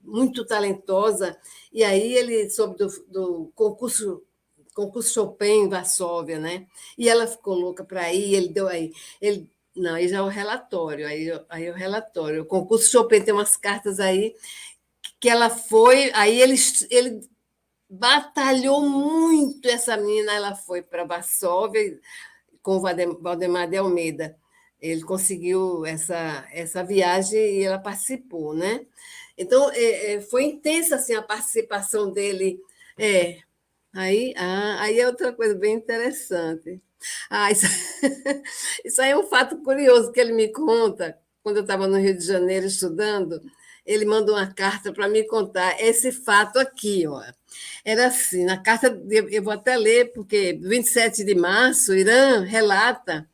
muito talentosa, e aí ele soube do concurso Chopin em Varsóvia, né? E ela ficou louca para ir, ele Não, aí já é o relatório, aí é o relatório. O concurso Chopin tem umas cartas aí que ela foi, aí ele batalhou muito essa menina, ela foi para Varsóvia com o Valdemar de Almeida. Ele conseguiu essa viagem e ela participou, né? Então, foi intensa assim, a participação dele. Aí é outra coisa bem interessante. Isso, isso aí é um fato curioso que ele me conta. Quando eu estava no Rio de Janeiro estudando, ele mandou uma carta para me contar esse fato aqui. Ó. Era assim, na carta, eu vou até ler, porque 27 de março, Irã relata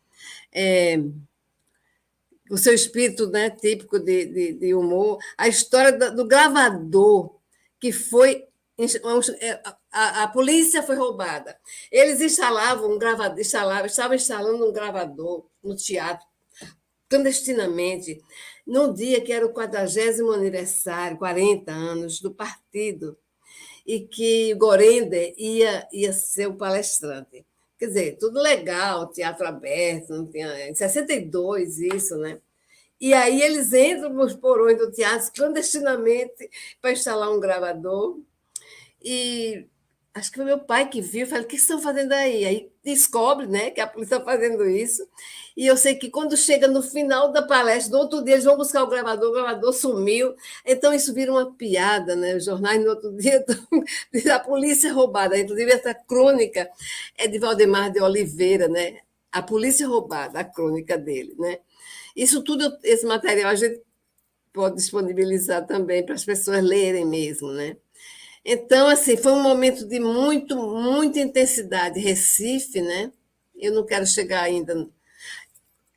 o seu espírito, né, típico de humor, a história do gravador que foi. A polícia foi roubada. Eles instalavam um gravador, estavam instalando um gravador no teatro, clandestinamente, num dia que era o 40º aniversário, 40 anos, do partido, e que Gorender ia ser o palestrante. Quer dizer, tudo legal, teatro aberto, não tinha, em 62 isso, né? E aí eles entram nos porões do teatro clandestinamente para instalar um gravador. E acho que foi meu pai que viu, falei, o que estão fazendo aí? Aí descobre, né, que a polícia está fazendo isso. E eu sei que quando chega no final da palestra, no outro dia, eles vão buscar o gravador sumiu. Então, isso vira uma piada, né? Os jornais, no outro dia, a polícia roubada. Inclusive, essa crônica é de Valdemar de Oliveira, né? A polícia roubada, a crônica dele, né? Isso tudo, esse material, a gente pode disponibilizar também para as pessoas lerem mesmo, né? Então, assim, foi um momento de muita intensidade. Recife, né? Eu não quero chegar ainda.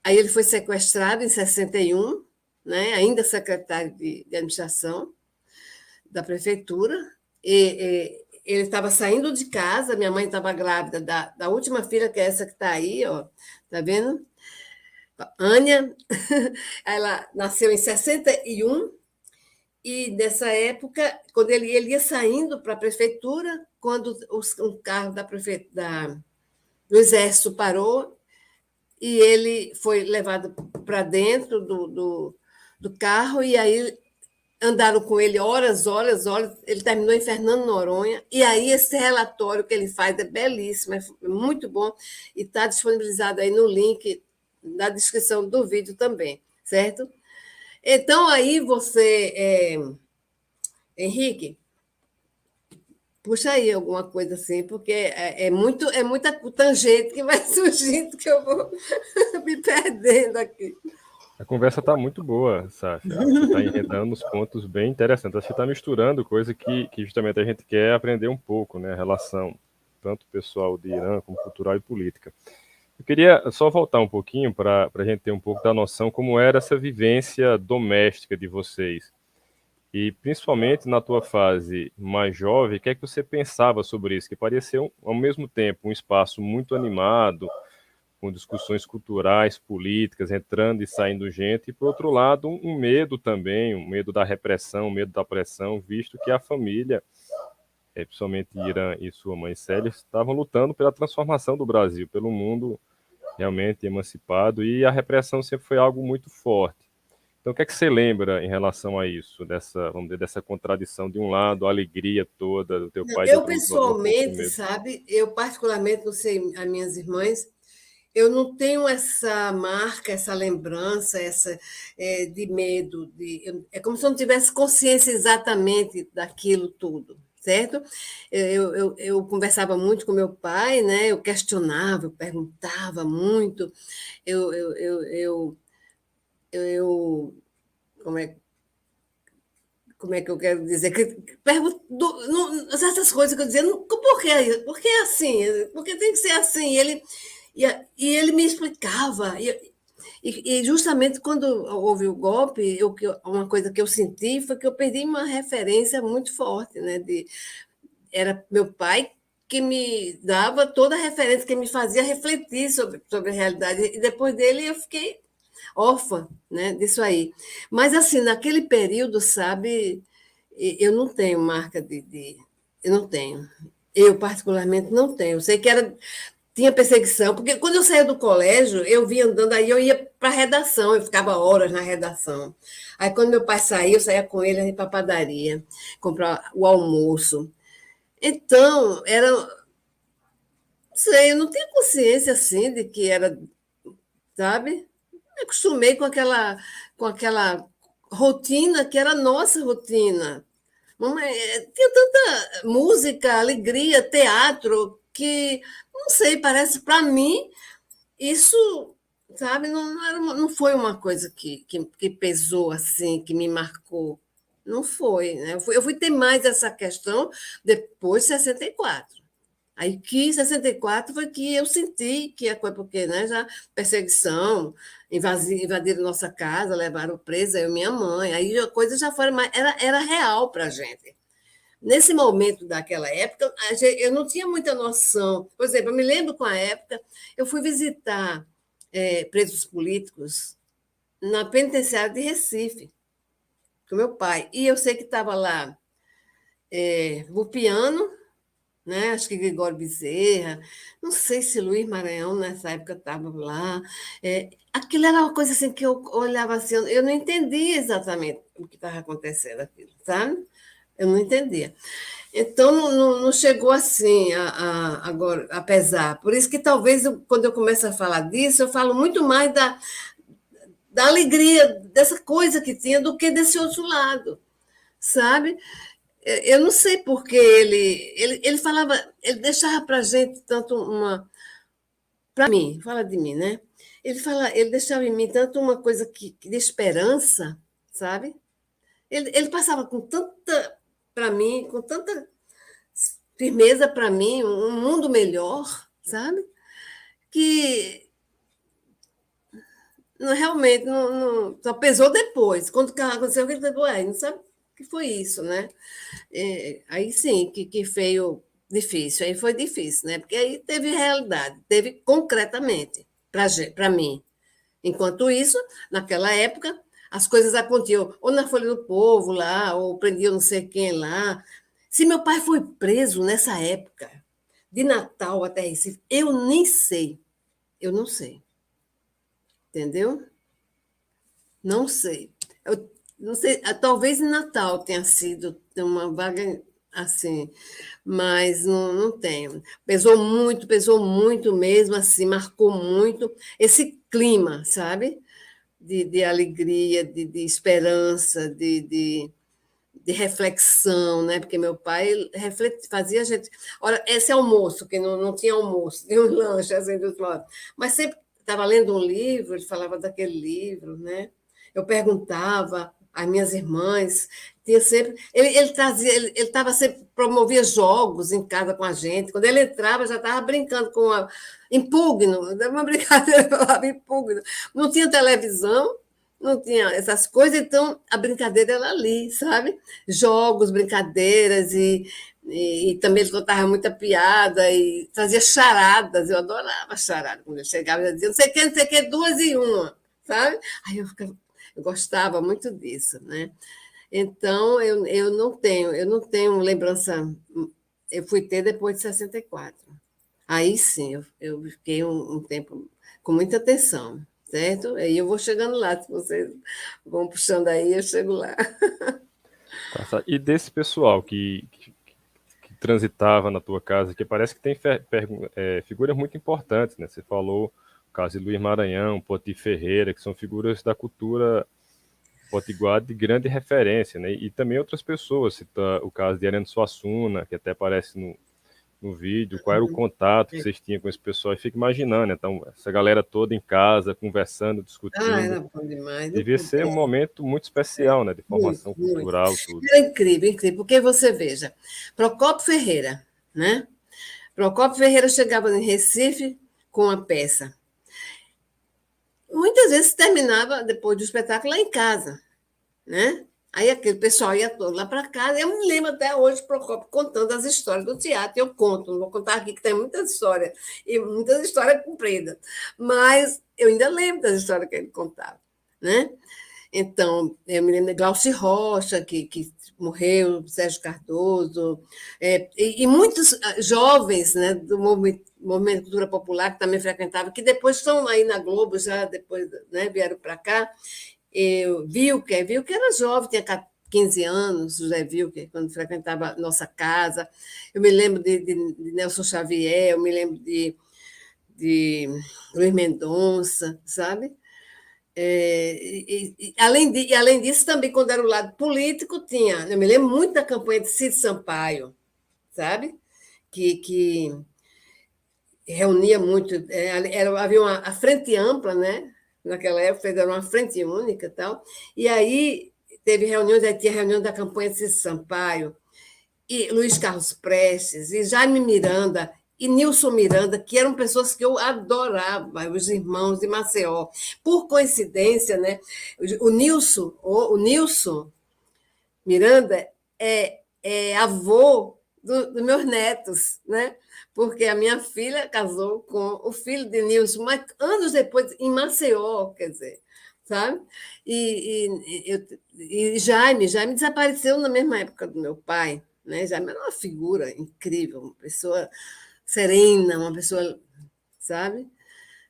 Aí ele foi sequestrado em 61, né? Ainda secretário de administração da prefeitura. Ele estava saindo de casa, minha mãe estava grávida da última filha, que é essa que está aí, ó. Tá vendo? Ânia. Ela nasceu em 61. E nessa época, quando ele ia saindo para a prefeitura, quando um carro do Exército parou, e ele foi levado para dentro do carro, e aí andaram com ele horas, ele terminou em Fernando Noronha, e aí esse relatório que ele faz é belíssimo, é muito bom, e está disponibilizado aí no link na descrição do vídeo também, certo? Então, aí você, Henrique, puxa aí alguma coisa assim, porque é muita tangente que vai surgindo que eu vou me perdendo aqui. A conversa está muito boa, Safia. Você está enredando os pontos bem interessantes. Você está misturando coisa que justamente a gente quer aprender um pouco, né? A relação tanto pessoal de Irã como cultural e política. Eu queria só voltar um pouquinho para a gente ter um pouco da noção como era essa vivência doméstica de vocês. E principalmente na tua fase mais jovem, o que é que você pensava sobre isso? Que parecia, ao mesmo tempo, um espaço muito animado, com discussões culturais, políticas, entrando e saindo gente, e, por outro lado, um medo também, um medo da repressão, um medo da pressão, visto que a família, principalmente Irã e sua mãe Célia, estavam lutando pela transformação do Brasil, pelo mundo realmente emancipado, e a repressão sempre foi algo muito forte. Então, o que é que você lembra em relação a isso, vamos dizer, dessa contradição de um lado, a alegria toda do teu pai? Eu, pessoalmente, sabe, eu particularmente, não sei, as minhas irmãs, eu não tenho essa marca, essa lembrança, de medo. É como se eu não tivesse consciência exatamente daquilo tudo, certo? Eu conversava muito com meu pai, né? Eu questionava, eu perguntava muito, como é que eu quero dizer? Essas coisas que eu dizia, por que é assim? Por que tem que ser assim? E ele me explicava. E justamente quando houve o golpe, uma coisa que eu senti foi que eu perdi uma referência muito forte, né? Era meu pai que me dava toda a referência, que me fazia refletir sobre a realidade. E depois dele eu fiquei órfã, né, disso aí. Mas, assim, naquele período, sabe, eu não tenho marca eu não tenho. Eu, particularmente, não tenho. Eu sei que tinha perseguição, porque quando eu saía do colégio, eu vinha andando, aí eu ia para a redação, eu ficava horas na redação. Aí quando meu pai saía, eu saía com ele, ia para a padaria, comprar o almoço. Então, não sei, eu não tinha consciência assim de que era, sabe? Me acostumei com aquela rotina que era a nossa rotina. Tinha tanta música, alegria, teatro, que, não sei, parece para mim, isso, sabe, não foi uma coisa que pesou assim, que me marcou. Não foi, né? Eu fui ter mais essa questão depois de 64. Aí que 64 foi que eu senti que a coisa, porque né, já perseguição, invadiram nossa casa, levaram presa, eu e minha mãe, aí a coisa já foi mais, era real para a gente. Nesse momento daquela época, eu não tinha muita noção. Por exemplo, eu me lembro com a época, eu fui visitar presos políticos na penitenciária de Recife, com meu pai, e eu sei que estava lá Lupiano, né? Acho que Gregório Bezerra, não sei se Luiz Maranhão nessa época estava lá. Aquilo era uma coisa assim que eu olhava assim, eu não entendia exatamente o que estava acontecendo aquilo, sabe? Eu não entendia. Então, não chegou assim agora a pesar. Por isso que talvez, quando eu começo a falar disso, eu falo muito mais da alegria, dessa coisa que tinha, do que desse outro lado, sabe? Eu não sei porque ele falava, ele deixava para a gente tanto para mim, fala de mim, né? Ele deixava em mim tanto uma coisa de esperança, sabe? Ele passava com tanta, para mim, com tanta firmeza para mim, um mundo melhor, sabe? Que realmente só pesou depois. Quando aconteceu aquilo, depois, não sabe o que foi isso, né? Aí sim, que feio, difícil. Aí foi difícil, né? Porque aí teve realidade, teve concretamente para mim. Enquanto isso, naquela época, as coisas aconteciam ou na Folha do Povo lá, ou prendiam não sei quem lá. Se meu pai foi preso nessa época, de Natal até Recife, eu nem sei. Eu não sei. Entendeu? Não sei. Eu não sei, talvez em Natal tenha sido uma vaga assim, mas não tenho. Pesou muito mesmo, assim, marcou muito esse clima, sabe? De alegria, de esperança, de reflexão, né? Porque meu pai fazia a gente. Olha, esse almoço, que não tinha almoço, tinha um lanche assim do outro lado. Mas sempre estava lendo um livro, ele falava daquele livro, né? Eu perguntava às minhas irmãs, tinha sempre. Ele trazia, ele estava sempre, promovia jogos em casa com a gente. Quando ele entrava, já estava brincando com impugno, uma brincadeira, falava impugno. Não tinha televisão, não tinha essas coisas, então a brincadeira era ali, sabe? Jogos, brincadeiras, e também ele contava muita piada e fazia charadas, eu adorava charada. Quando eu chegava, eu dizia, não sei o que, 2 em 1, sabe? Aí eu gostava muito disso, né? Então, eu não tenho lembrança, eu fui ter depois de 64. Aí sim, eu fiquei um tempo com muita atenção, certo? Aí eu vou chegando lá, se vocês vão puxando aí, eu chego lá. Tá. E desse pessoal que transitava na tua casa, que parece que tem figuras muito importantes, né? Você falou o caso de Luiz Maranhão, Poti Ferreira, que são figuras da cultura potiguar de grande referência, né? E também outras pessoas, cita o caso de Ariano Suassuna, que até aparece no vídeo, qual era o contato que vocês tinham com esse pessoal, e fico imaginando, então, essa galera toda em casa, conversando, discutindo. Era bom demais. Devia ser um momento muito especial, né, de formação cultural, tudo. Era incrível, incrível, porque você veja, Procópio Ferreira, né? Procópio Ferreira chegava em Recife com a peça. Muitas vezes terminava, depois do espetáculo, lá em casa, né? Aí aquele pessoal ia todo lá para casa. Eu me lembro até hoje, Procópio contando as histórias do teatro. Eu conto, não vou contar aqui, que tem muitas histórias, e muitas histórias compridas. Mas eu ainda lembro das histórias que ele contava, né? Então, eu me lembro de Glaucio Rocha, que morreu, Sérgio Cardoso, e muitos jovens, né, do movimento de cultura popular, que também frequentavam, que depois estão aí na Globo, já depois, né, vieram para cá. Wilker era jovem, tinha 15 anos, José Wilker, quando frequentava a nossa casa. Eu me lembro de Nelson Xavier, eu me lembro de Luiz Mendonça, sabe? Além disso, também, quando era o lado político, eu me lembro muito da campanha de Cid Sampaio, sabe? Que reunia muito, havia a frente ampla, né? Naquela época, era uma frente única e tal, e aí teve reuniões, aí tinha reunião da campanha de Cid Sampaio, e Luiz Carlos Prestes, e Jaime Miranda, e Nilson Miranda, que eram pessoas que eu adorava, os irmãos de Maceió. Por coincidência, né, o Nilson Miranda é avô dos meus netos, né? Porque a minha filha casou com o filho de Nilson, mas anos depois, em Maceió, quer dizer, sabe? E Jaime desapareceu na mesma época do meu pai, né? Jaime era uma figura incrível, uma pessoa serena, uma pessoa, sabe?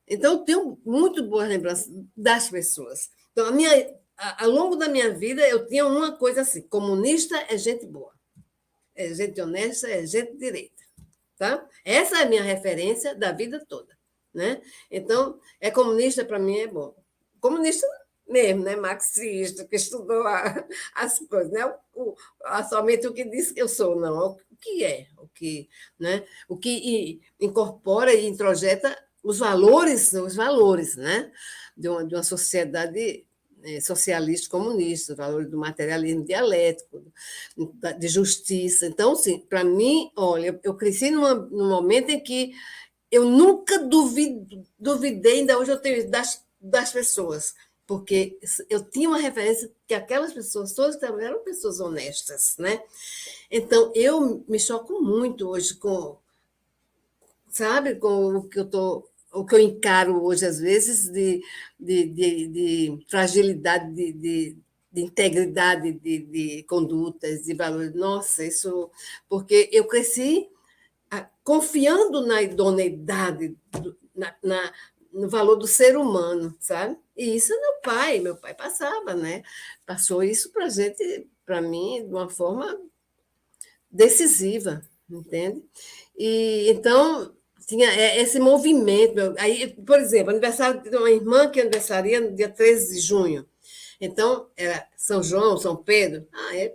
Então, eu tenho muito boas lembranças das pessoas. Então, ao longo da minha vida, eu tinha uma coisa assim: comunista é gente boa, é gente honesta, é gente direita. Tá? Essa é a minha referência da vida toda. Né? Então, comunista, para mim, é bom. Comunista mesmo, né? Marxista, que estudou as coisas, né? Somente o que diz que eu sou, não, o que é, né? O que incorpora e introjeta os valores, né? de uma sociedade socialista comunista, os valores do materialismo dialético, de justiça. Então, sim, para mim, olha, eu cresci num momento em que eu nunca duvidei, ainda hoje eu tenho das pessoas, porque eu tinha uma referência que aquelas pessoas todas também eram pessoas honestas, né? Então, eu me choco muito hoje sabe, com o que eu encaro hoje, às vezes, de fragilidade, de integridade, de condutas, de valores. Nossa, isso... Porque eu cresci confiando na idoneidade, no valor do ser humano, sabe? E isso é meu pai passava, né? Passou isso para a gente, para mim, de uma forma decisiva, entende? E então tinha esse movimento. Aí, por exemplo, aniversário de uma irmã que aniversaria no dia 13 de junho. Então, era São João, São Pedro.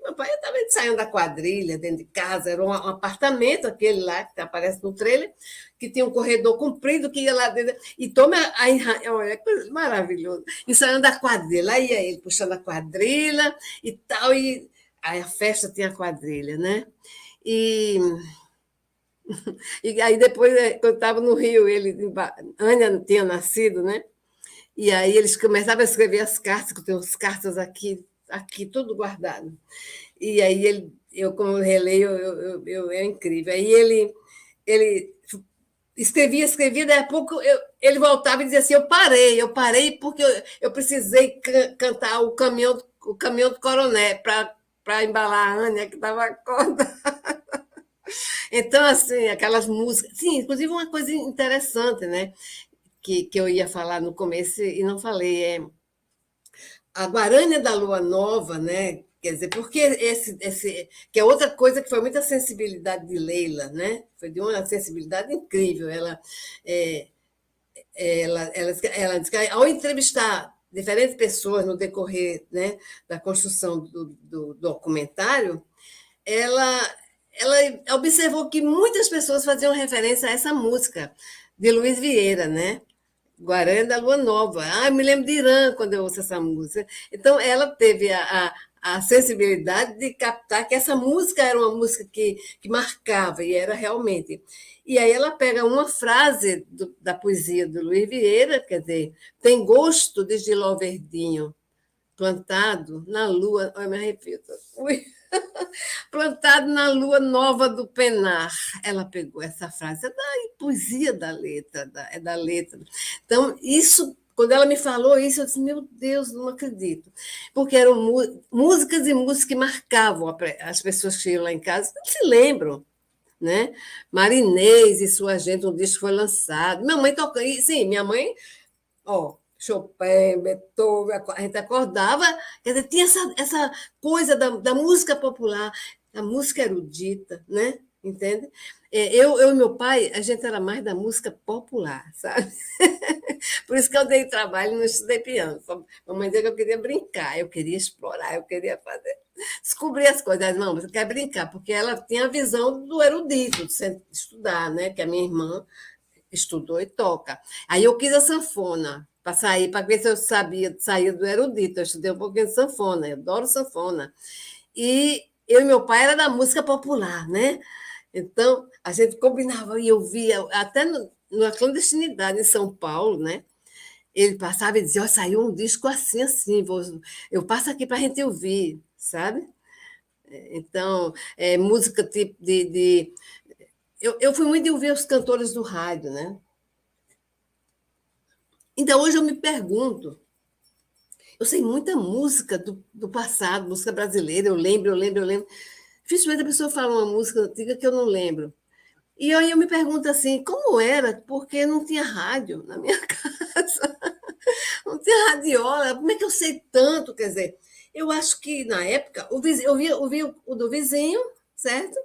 Meu pai estava saindo da quadrilha, dentro de casa, era um apartamento, aquele lá que aparece no trailer, que tinha um corredor comprido que ia lá dentro. E toma olha, coisa maravilhosa. E saindo da quadrilha, lá ia ele puxando a quadrilha e tal, e aí a festa tinha a quadrilha, né? E aí depois, quando estava no Rio, Ania tinha nascido, né? E aí eles começavam a escrever as cartas, que eu tenho as cartas aqui tudo guardado. E aí eu como releio, é incrível. Aí ele escrevia, daí a pouco ele voltava e dizia assim: eu parei porque eu precisei cantar o caminhão do Coroné para embalar a Ania, que estava acordada. Então, assim, aquelas músicas... Sim, inclusive uma coisa interessante, né? Que eu ia falar no começo e não falei, a Guarânia da Lua Nova, né? Quer dizer, porque que é outra coisa que foi muita sensibilidade de Leila, né? Foi de uma sensibilidade incrível. Ela diz que, ao entrevistar diferentes pessoas no decorrer, né, da construção do documentário, ela observou que muitas pessoas faziam referência a essa música de Luiz Vieira, né? Guarânia da Lua Nova. Eu me lembro de Irã quando eu ouço essa música. Então, ela teve a sensibilidade de captar que essa música era uma música que marcava, e era realmente. E aí ela pega uma frase da poesia do Luiz Vieira, quer dizer, tem gosto de giló verdinho, plantado na lua... Eu me arrepio. Plantado na lua nova do penar. Ela pegou essa frase, é da poesia da letra, da letra. Então, isso Quando ela me falou isso, eu disse, meu Deus, não acredito. Porque eram músicas e músicas que marcavam as pessoas que iam lá em casa, não se lembram, né? Marinês e sua gente, um disco foi lançado. Minha mãe toca, sim, minha mãe, ó, Chopin, Beethoven, a gente acordava, quer dizer, tinha essa coisa da música popular, a música erudita, né? Entende? Eu e meu pai, a gente era mais da música popular, sabe? Por isso que eu dei trabalho e não estudei piano. Mamãe dizia que eu queria brincar, eu queria explorar, eu queria fazer, descobrir as coisas. Não, você quer brincar, porque ela tinha a visão do erudito, de estudar, né? Que a minha irmã estudou e toca. Aí eu quis a sanfona, para sair, para ver se eu sabia sair do erudito. Eu estudei um pouquinho de sanfona, eu adoro sanfona. E eu e meu pai era da música popular, né? Então, a gente combinava e eu via, até na clandestinidade em São Paulo, né? Ele passava e dizia, ó, saiu um disco assim, assim, eu passo aqui para a gente ouvir, sabe? Então, música tipo eu fui muito de ouvir os cantores do rádio, né? Então, hoje eu me pergunto, eu sei muita música do passado, música brasileira, eu lembro. Dificilmente a pessoa fala uma música antiga que eu não lembro. E aí eu me pergunto assim, como era? Porque não tinha rádio na minha casa, não tinha radiola, como é que eu sei tanto? Quer dizer, eu acho que na época eu ouvia o do vizinho, certo?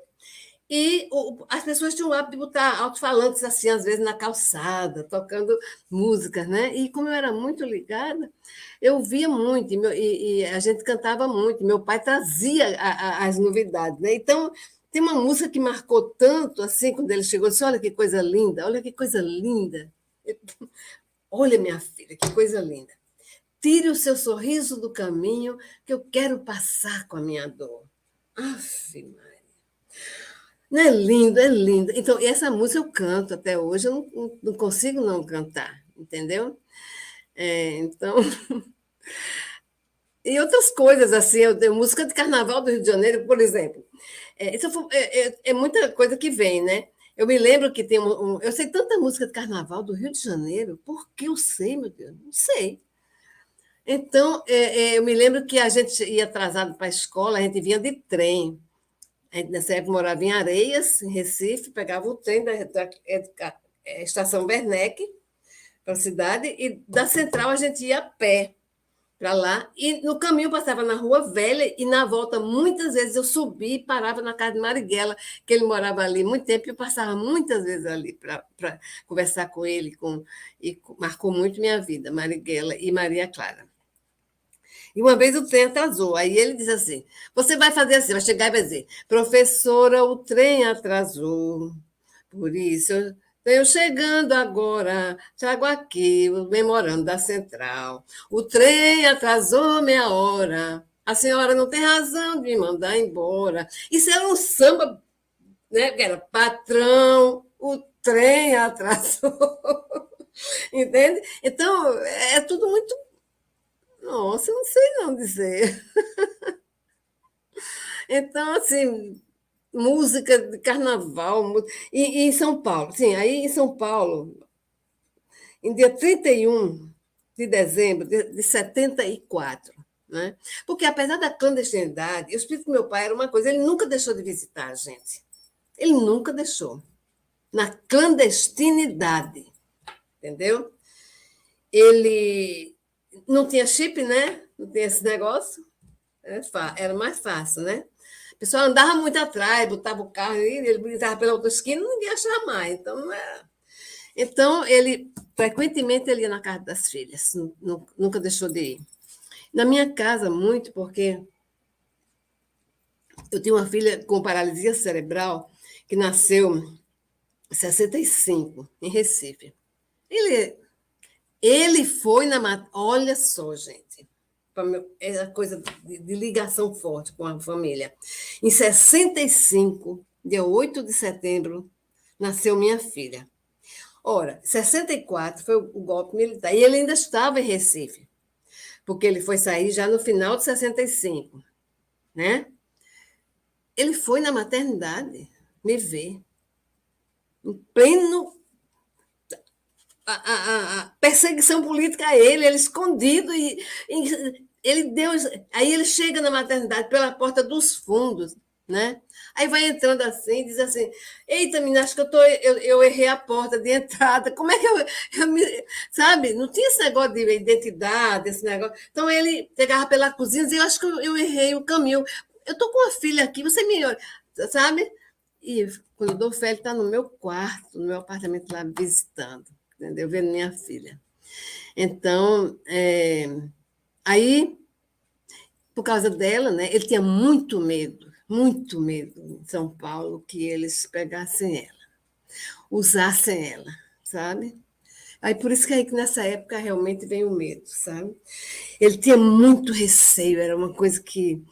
E as pessoas tinham o hábito de botar alto-falantes assim, às vezes na calçada, tocando músicas, né? E como eu era muito ligada, eu via muito, e a gente cantava muito, meu pai trazia as novidades, né? Então, tem uma música que marcou tanto, assim, quando ele chegou, disse, olha que coisa linda, olha que coisa linda. Olha, minha filha, que coisa linda. Tire o seu sorriso do caminho, que eu quero passar com a minha dor. Aff, Maria. Não é lindo, é lindo. Então, essa música eu canto até hoje, eu não consigo não cantar, entendeu? Então, e outras coisas, assim, eu tenho música de carnaval do Rio de Janeiro, por exemplo. É muita coisa que vem, né? Eu me lembro que tem eu sei tanta música de carnaval do Rio de Janeiro, por que eu sei, meu Deus? Não sei. Então, eu me lembro que a gente ia atrasado para a escola, a gente vinha de trem. A gente, nessa época, morava em Areias, em Recife, pegava o trem da Estação Werneck para a cidade, e da Central a gente ia a pé para lá, e no caminho passava na Rua Velha, e na volta, muitas vezes, eu subia e parava na casa de Marighella, que ele morava ali muito tempo, e eu passava muitas vezes ali para conversar com ele, e marcou muito minha vida, Marighella e Maria Clara. E uma vez o trem atrasou, aí ele disse assim, você vai fazer assim, vai chegar e vai dizer, professora, o trem atrasou, por isso eu venho chegando agora, trago aqui o memorando da Central. O trem atrasou meia hora, a senhora não tem razão de me mandar embora. Isso era um samba, né? Que era patrão, o trem atrasou. Entende? Então, é tudo muito... Nossa, eu não sei não dizer. Então, assim, música de carnaval. E em São Paulo, sim, aí em São Paulo, em dia 31 de dezembro de 74, né? Porque apesar da clandestinidade, eu explico que meu pai era uma coisa, ele nunca deixou de visitar a gente. Ele nunca deixou. Na clandestinidade, entendeu? Ele não tinha chip, né? Não tinha esse negócio. Era mais fácil, né? O pessoal andava muito atrás, botava o carro, ele gritava pela outra esquina, ninguém achava mais. Então, não era. Então, ele, frequentemente, ele ia na casa das filhas, nunca deixou de ir. Na minha casa, muito, porque eu tinha uma filha com paralisia cerebral que nasceu em 65, em Recife. Ele foi na... Olha só, gente, é a coisa de ligação forte com a família. Em 65, dia 8 de setembro, nasceu minha filha. Ora, 64 foi o golpe militar, e ele ainda estava em Recife, porque ele foi sair já no final de 65, né? Ele foi na maternidade me ver, em pleno... a perseguição política a ele escondido, ele deu. Aí ele chega na maternidade pela porta dos fundos, né? Aí vai entrando assim, diz assim: eita, menina, acho que eu errei a porta de entrada. Como é que sabe? Não tinha esse negócio de identidade, esse negócio. Então ele pegava pela cozinha e dizia: eu acho que eu errei o caminho. Eu estou com uma filha aqui, você me olha, sabe? E quando eu dou fé, ele está no meu quarto, no meu apartamento lá visitando, entendeu? Vendo minha filha. Então, aí, por causa dela, né, ele tinha muito medo em São Paulo que eles pegassem ela, usassem ela, sabe? Aí por isso que aí, nessa época realmente vem o medo, sabe? Ele tinha muito receio, era uma coisa que...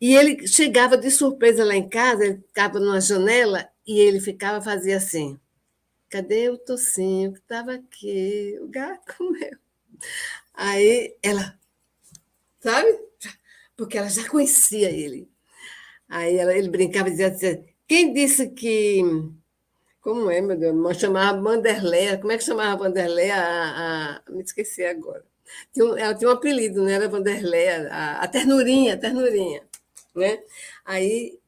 E ele chegava de surpresa lá em casa, ele ficava numa janela e ele fazia assim: cadê o tocinho que estava aqui? O gato comeu. Aí ela, sabe? Porque ela já conhecia ele. Aí ele brincava e dizia assim: quem disse que... Como é, meu Deus? Chamava Vanderleia. Como é que chamava Vanderleia? Me esqueci agora. Ela tinha um apelido, né? Era Vanderleia, a Ternurinha, né? Aí,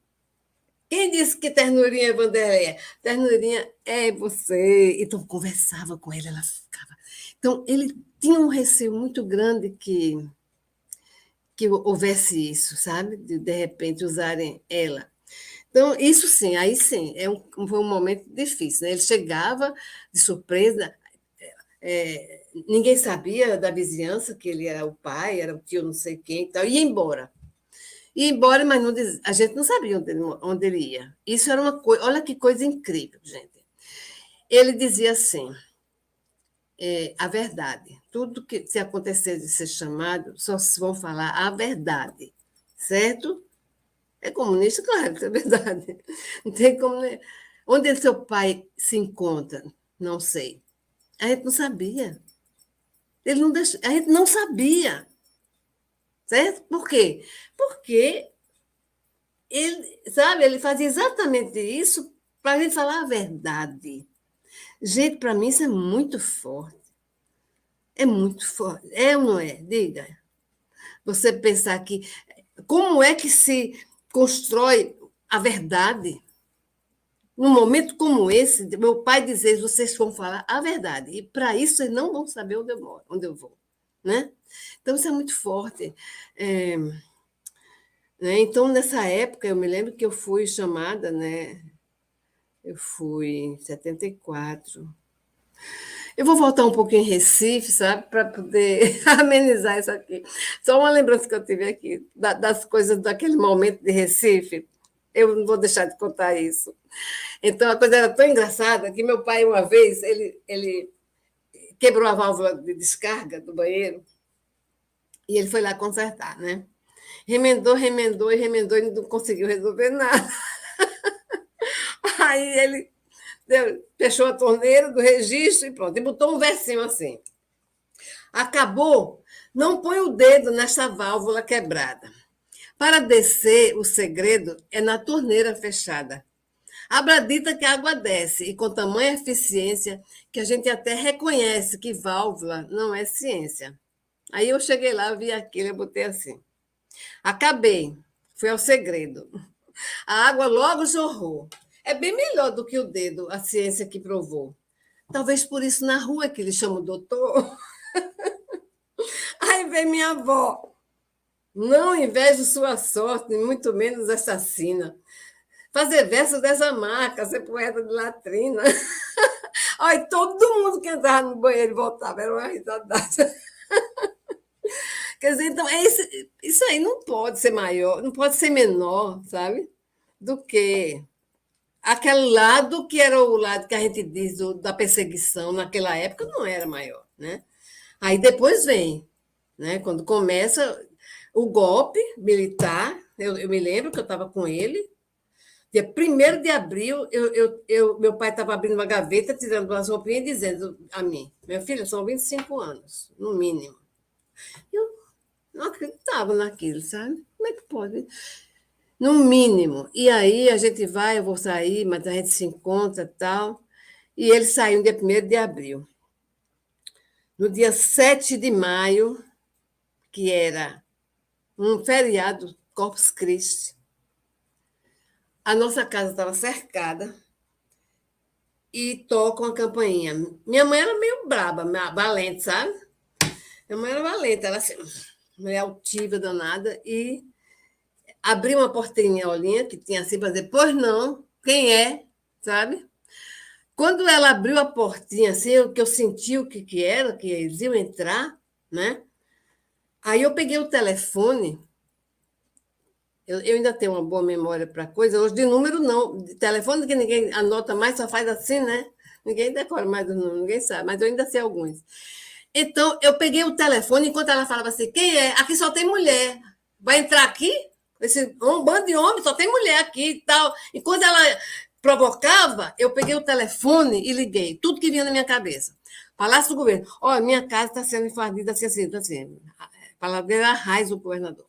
quem disse que Ternurinha é Vanderleia? Ternurinha é você. Então, conversava com ele, ela ficava... Então, ele tinha um receio muito grande que houvesse isso, sabe? De repente, usarem ela. Então, isso sim, aí sim, foi um momento difícil, né? Ele chegava de surpresa, ninguém sabia da vizinhança que ele era o pai, era o tio não sei quem e tal, ia embora. Ia embora, mas a gente não sabia onde ele ia. Isso era uma coisa, olha que coisa incrível, gente. Ele dizia assim, a verdade, tudo que se acontecer de ser chamado, só se vão falar a verdade, certo? É comunista, claro que é verdade. Não tem como... Né? Onde seu pai se encontra? Não sei. A gente não sabia. Ele não deixa... A gente não sabia. Certo? Por quê? Porque ele, sabe, ele fazia exatamente isso para a gente falar a verdade. Gente, para mim isso é muito forte. É muito forte. É ou não é? Diga. Você pensar que... Como é que se constrói a verdade? Num momento como esse, meu pai dizer: vocês vão falar a verdade. E para isso, eles não vão saber onde eu moro, onde eu vou. Né? Então, isso é muito forte. Né? Então, nessa época, eu me lembro que eu fui chamada, né? Eu fui em 74. Eu vou voltar um pouquinho em Recife, sabe? Para poder amenizar isso aqui. Só uma lembrança que eu tive aqui das coisas daquele momento de Recife. Eu não vou deixar de contar isso. Então, a coisa era tão engraçada que meu pai, uma vez, ele quebrou a válvula de descarga do banheiro e ele foi lá consertar, né? Remendou e não conseguiu resolver nada. Aí ele fechou a torneira do registro e pronto, e botou um versinho assim: acabou, não põe o dedo nessa válvula quebrada. Para descer, o segredo é na torneira fechada. Abra dita que a água desce, e com tamanha eficiência que a gente até reconhece que válvula não é ciência. Aí eu cheguei lá, vi aquilo, eu botei assim: acabei, foi ao segredo. A água logo jorrou. É bem melhor do que o dedo, a ciência que provou. Talvez por isso na rua que ele chama o doutor. Aí vem minha avó. Não invejo sua sorte, muito menos assassina. Fazer versos dessa marca, ser poeta de latrina. Aí todo mundo que entrava no banheiro e voltava, era uma risada. Quer dizer, então, isso aí não pode ser maior, não pode ser menor, sabe? Do que aquele lado que era o lado que a gente diz da perseguição, naquela época não era maior, né? Aí depois vem, né? Quando começa o golpe militar, eu me lembro que eu estava com ele, dia 1º de abril, meu pai estava abrindo uma gaveta, tirando umas roupinhas e dizendo a mim: minha filha, são 25 anos, no mínimo. Eu não acreditava naquilo, sabe? Como é que pode? No mínimo. E aí a gente vai, eu vou sair, mas a gente se encontra e tal. E ele saiu no dia 1º de abril. no dia 7 de maio, que era um feriado, Corpus Christi, a nossa casa estava cercada e tocam a campainha. Minha mãe era meio braba, valente, sabe? Minha mãe era valente, ela assim, mulher altiva, danada, e abriu uma portinha, olhinha, que tinha assim para dizer, pois não, quem é, sabe? Quando ela abriu a portinha, assim, que eu senti o que era, que eles iam entrar, né? Aí eu peguei o telefone, eu ainda tenho uma boa memória para coisa, hoje de número não, de telefone que ninguém anota mais, só faz assim, né? Ninguém decora mais o número, ninguém sabe, mas eu ainda sei alguns. Então, eu peguei o telefone, enquanto ela falava assim, quem é? Aqui só tem mulher. Vai entrar aqui? Um bando de homens, só tem mulher aqui e tal. Enquanto ela provocava, eu peguei o telefone e liguei, tudo que vinha na minha cabeça. Palácio do Governo. Olha, minha casa está sendo invadida assim. Palavra raiz do governador.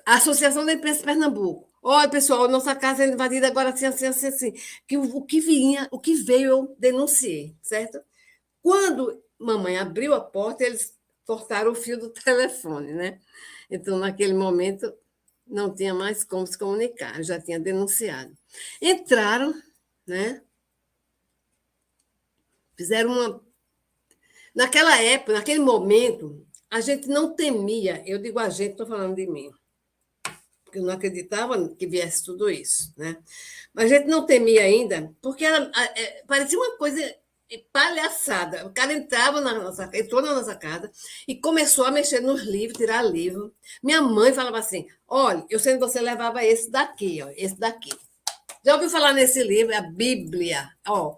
Associação da Imprensa de Pernambuco. Olha, pessoal, nossa casa é invadida agora assim. Que o que veio, eu denunciei, certo? Quando mamãe abriu a porta, eles cortaram o fio do telefone, né? Então, naquele momento, não tinha mais como se comunicar, eu já tinha denunciado. Entraram, né? Fizeram uma. Naquela época, naquele momento, a gente não temia, eu digo a gente, estou falando de mim, porque eu não acreditava que viesse tudo isso, né? Mas a gente não temia ainda, porque parecia uma coisa palhaçada. O cara entrou na nossa casa e começou a mexer nos livros, tirar livro. Minha mãe falava assim, olha, eu sei que você levava esse daqui, ó, esse daqui. Já ouviu falar nesse livro? A Bíblia. Ó,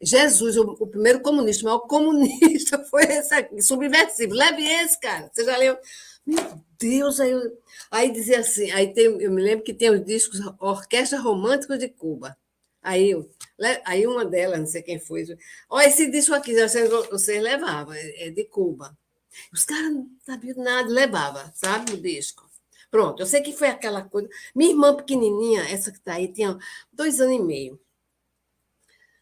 Jesus, o primeiro comunista, o maior comunista foi esse aqui, subversivo. Leve esse, cara. Você já leu? Meu Deus, aí dizia assim, eu me lembro que tem os discos Orquestra Romântica de Cuba. Aí uma delas, não sei quem foi, olha esse disco aqui, vocês levavam, é de Cuba. Os caras não sabiam nada, levava, sabe, o disco. Pronto, eu sei que foi aquela coisa. Minha irmã pequenininha, essa que está aí, tinha 2 anos e meio.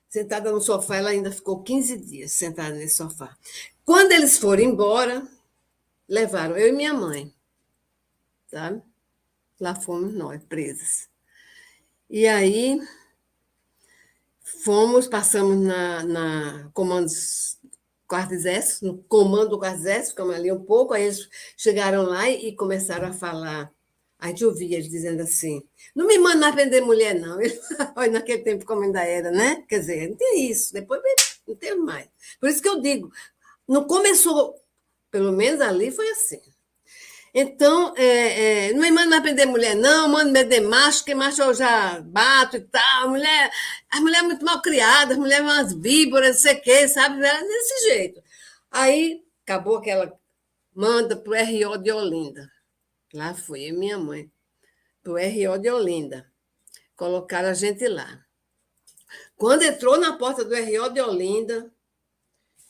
Sentada no sofá, ela ainda ficou 15 dias sentada nesse sofá. Quando eles foram embora, levaram eu e minha mãe, sabe? Lá fomos nós, presas. E aí passamos na comandos quarto exército, no comando do quarto exército, ficamos ali um pouco, aí eles chegaram lá e começaram a falar. A gente ouvia eles dizendo assim, não me manda mais vender mulher, não. Olha, naquele tempo como ainda era, né? Quer dizer, não tem isso, depois não tem mais. Por isso que eu digo, não começou, pelo menos ali foi assim. Então, não me manda mais prender mulher, não, manda prender macho, porque macho eu já bato e tal. As mulheres muito mal criadas, as mulheres umas víboras, não sei o quê, sabe? Desse jeito. Aí, acabou aquela manda para o RO de Olinda. Lá fui eu e minha mãe, para o RO de Olinda. Colocaram a gente lá. Quando entrou na porta do RO de Olinda,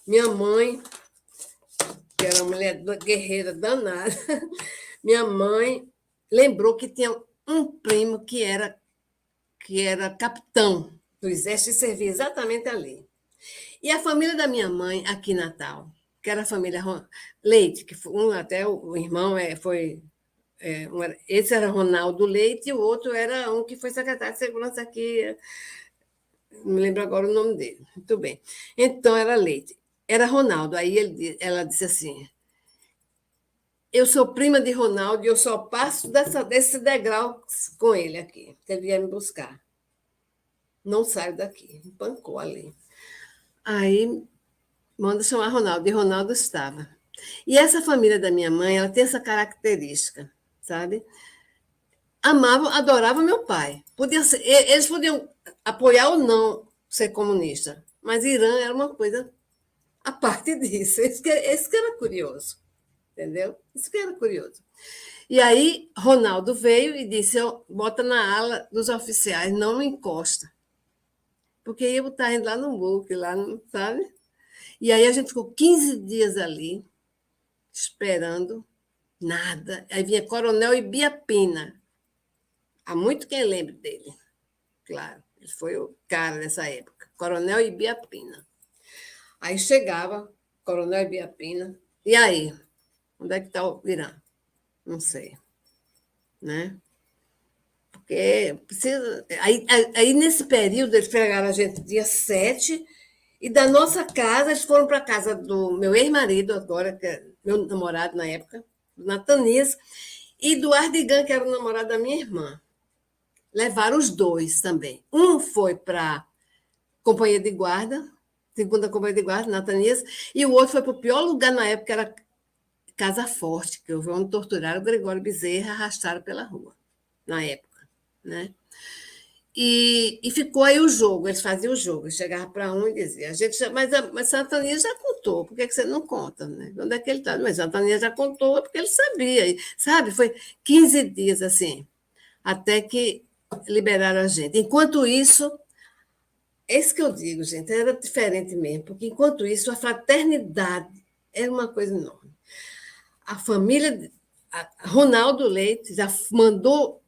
minha mãe, que era uma mulher guerreira danada, minha mãe lembrou que tinha um primo que era capitão do exército e servia exatamente ali. E a família da minha mãe, aqui em Natal, que era a família Leite, que até o irmão esse era Ronaldo Leite e o outro era um que foi secretário de segurança aqui, não me lembro agora o nome dele. Muito bem. Então, era Leite. Era Ronaldo. Aí ela disse assim, eu sou prima de Ronaldo e eu só passo desse degrau com ele aqui. Ele vier me buscar. Não saio daqui. Me pancou ali. Aí, manda chamar Ronaldo. E Ronaldo estava. E essa família da minha mãe, ela tem essa característica, sabe? Amavam, adoravam meu pai. Eles podiam apoiar ou não ser comunista, mas Irã era uma coisa a parte disso. Esse que era curioso, entendeu? Isso que era curioso. E aí, Ronaldo veio e disse, bota na ala dos oficiais, não encosta. Porque eu estava indo lá no MUC, lá, sabe? E aí a gente ficou 15 dias ali, esperando, nada. Aí vinha Coronel Ibiapina. Há muito quem lembre dele, claro. Ele foi o cara dessa época. Coronel Ibiapina. Aí chegava, Coronel Ibiapina, e aí? Onde é que está o Irã? Não sei, né? Porque precisa. Aí, nesse período, eles pegaram a gente dia 7, e da nossa casa, eles foram para a casa do meu ex-marido, agora, que é meu namorado na época, do Natanias, e do Ardigan, que era o namorado da minha irmã. Levaram os dois também. Um foi para a companhia de guarda, segunda companhia de guarda, Natanias, e o outro foi para o pior lugar na época, que era Casa Forte, que houve onde torturaram o Gregório Bezerra, arrastaram pela rua, na época, né? E ficou aí o jogo, eles faziam o jogo, chegava para um e dizia, mas Santania já contou, por que você não conta? Né? Onde é que ele está? Mas Santania já contou, porque ele sabia, sabe? Foi 15 dias assim, até que liberaram a gente. Enquanto isso, é isso que eu digo, gente, era diferente mesmo, porque enquanto isso, a fraternidade era uma coisa enorme. A família, Ronaldo Leite já mandou,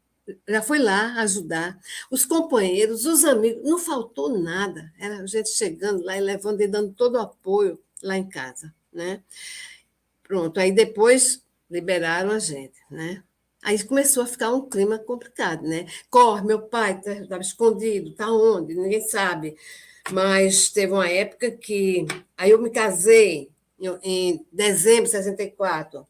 já foi lá ajudar, os companheiros, os amigos, não faltou nada, era a gente chegando lá e levando e dando todo o apoio lá em casa, né? Pronto, aí depois liberaram a gente, né? Aí começou a ficar um clima complicado, né? Corre, meu pai estava escondido, está onde? Ninguém sabe. Mas teve uma época que... Aí eu me casei em dezembro de 64.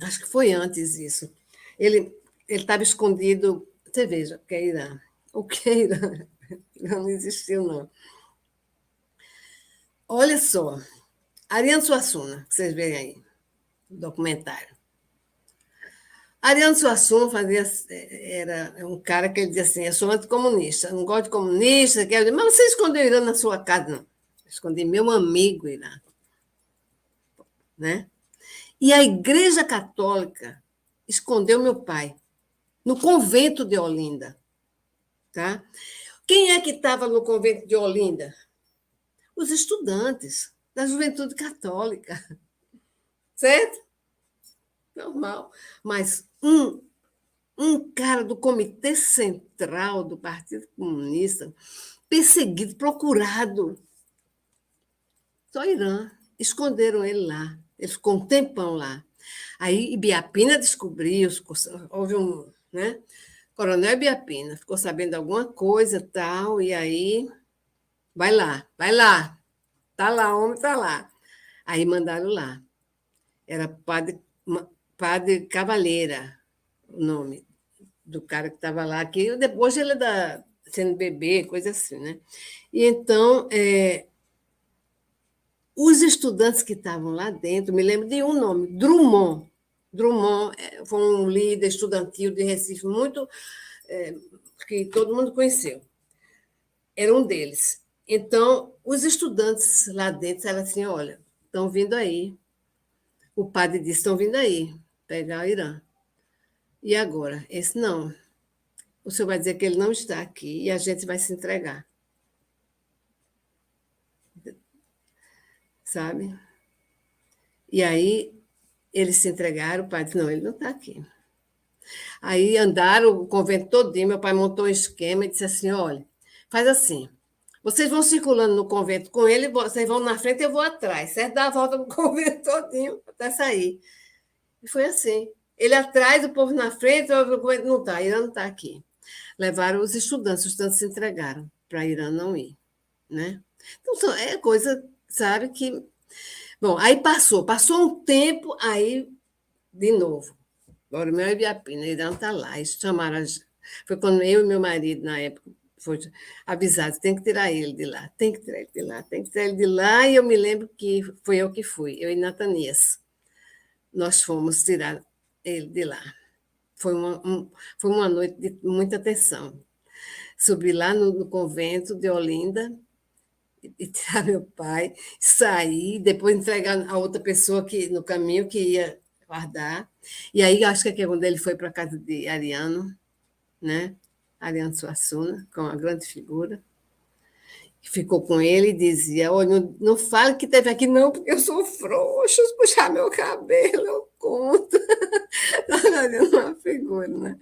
Acho que foi antes isso. Ele estava escondido... Você veja, o que é Irã? O que é Irã? Não existiu, não. Olha só, Ariano Suassuna, que vocês veem aí, no documentário. Ariano Suassuna era um cara que ele dizia assim, eu sou anticomunista, não gosto de comunista, mas você escondeu Irã na sua casa? Não, escondi meu amigo Irã. Né? E a Igreja Católica escondeu meu pai, no convento de Olinda. Tá? Quem é que estava no convento de Olinda? Os estudantes da juventude católica. Certo? Normal. Mas um cara do Comitê Central do Partido Comunista, perseguido, procurado. Só Irã. Esconderam ele lá. Ele ficou um tempão lá. Aí Ibiapina descobriu, houve um... Né? Coronel Ibiapina ficou sabendo de alguma coisa tal, e aí... Vai lá. Tá lá, homem, tá lá. Aí mandaram lá. Era Padre Cavaleira, o nome do cara que estava lá, que depois ele é da CNBB, coisa assim, né? E então, os estudantes que estavam lá dentro, me lembro de um nome, Drummond. Drummond foi um líder estudantil de Recife muito que todo mundo conheceu. Era um deles. Então, os estudantes lá dentro disseram assim, olha, estão vindo aí. O padre disse, estão vindo aí, pegar o Irã. E agora? Esse não. O senhor vai dizer que ele não está aqui e a gente vai se entregar. Sabe? E aí, eles se entregaram, o padre disse, não, ele não está aqui. Aí andaram o convento todinho, meu pai montou um esquema e disse assim, olha, faz assim, vocês vão circulando no convento com ele, vocês vão na frente e eu vou atrás, certo? Dá a volta no convento todinho até sair. E foi assim. Ele atrás, o povo na frente, o convento não está, Irã não está aqui. Levaram os estudantes se entregaram para Irã não ir. Né? Então, é coisa, sabe, que... Bom, aí passou um tempo, aí, de novo, Boromeu e Ibiapina, Irã está lá. Eles chamaram, foi quando eu e meu marido, na época, foi avisado, tem que tirar ele de lá, tem que tirar ele de lá, tem que tirar ele de lá, e eu me lembro que foi eu que fui, eu e Natanias. Nós fomos tirar ele de lá. Foi uma noite de muita tensão. Subi lá no convento de Olinda e tirar meu pai, sair, depois entregar a outra pessoa que no caminho que ia guardar. E aí, acho que é quando ele foi para a casa de Ariano, né? Ariano Suassuna, com uma grande figura, que ficou com ele e dizia, olha, não fale que teve aqui não, porque eu sou frouxo, se puxar meu cabelo, eu conto. Uma figura, né?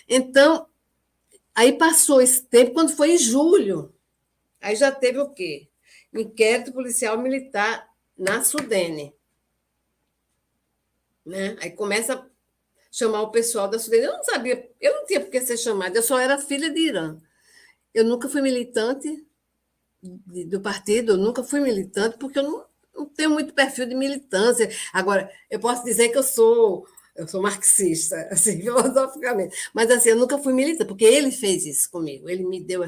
Então, aí passou esse tempo, quando foi em julho, Aí já teve o quê? Inquérito policial militar na Sudene. Né? Aí começa a chamar o pessoal da Sudene. Eu não sabia, eu não tinha por que ser chamada, eu só era filha de Irã. Eu nunca fui militante do partido, eu nunca fui militante, porque eu não tenho muito perfil de militância. Agora, eu posso dizer que eu sou marxista, assim, filosoficamente, mas assim, eu nunca fui militante, porque ele fez isso comigo, ele me deu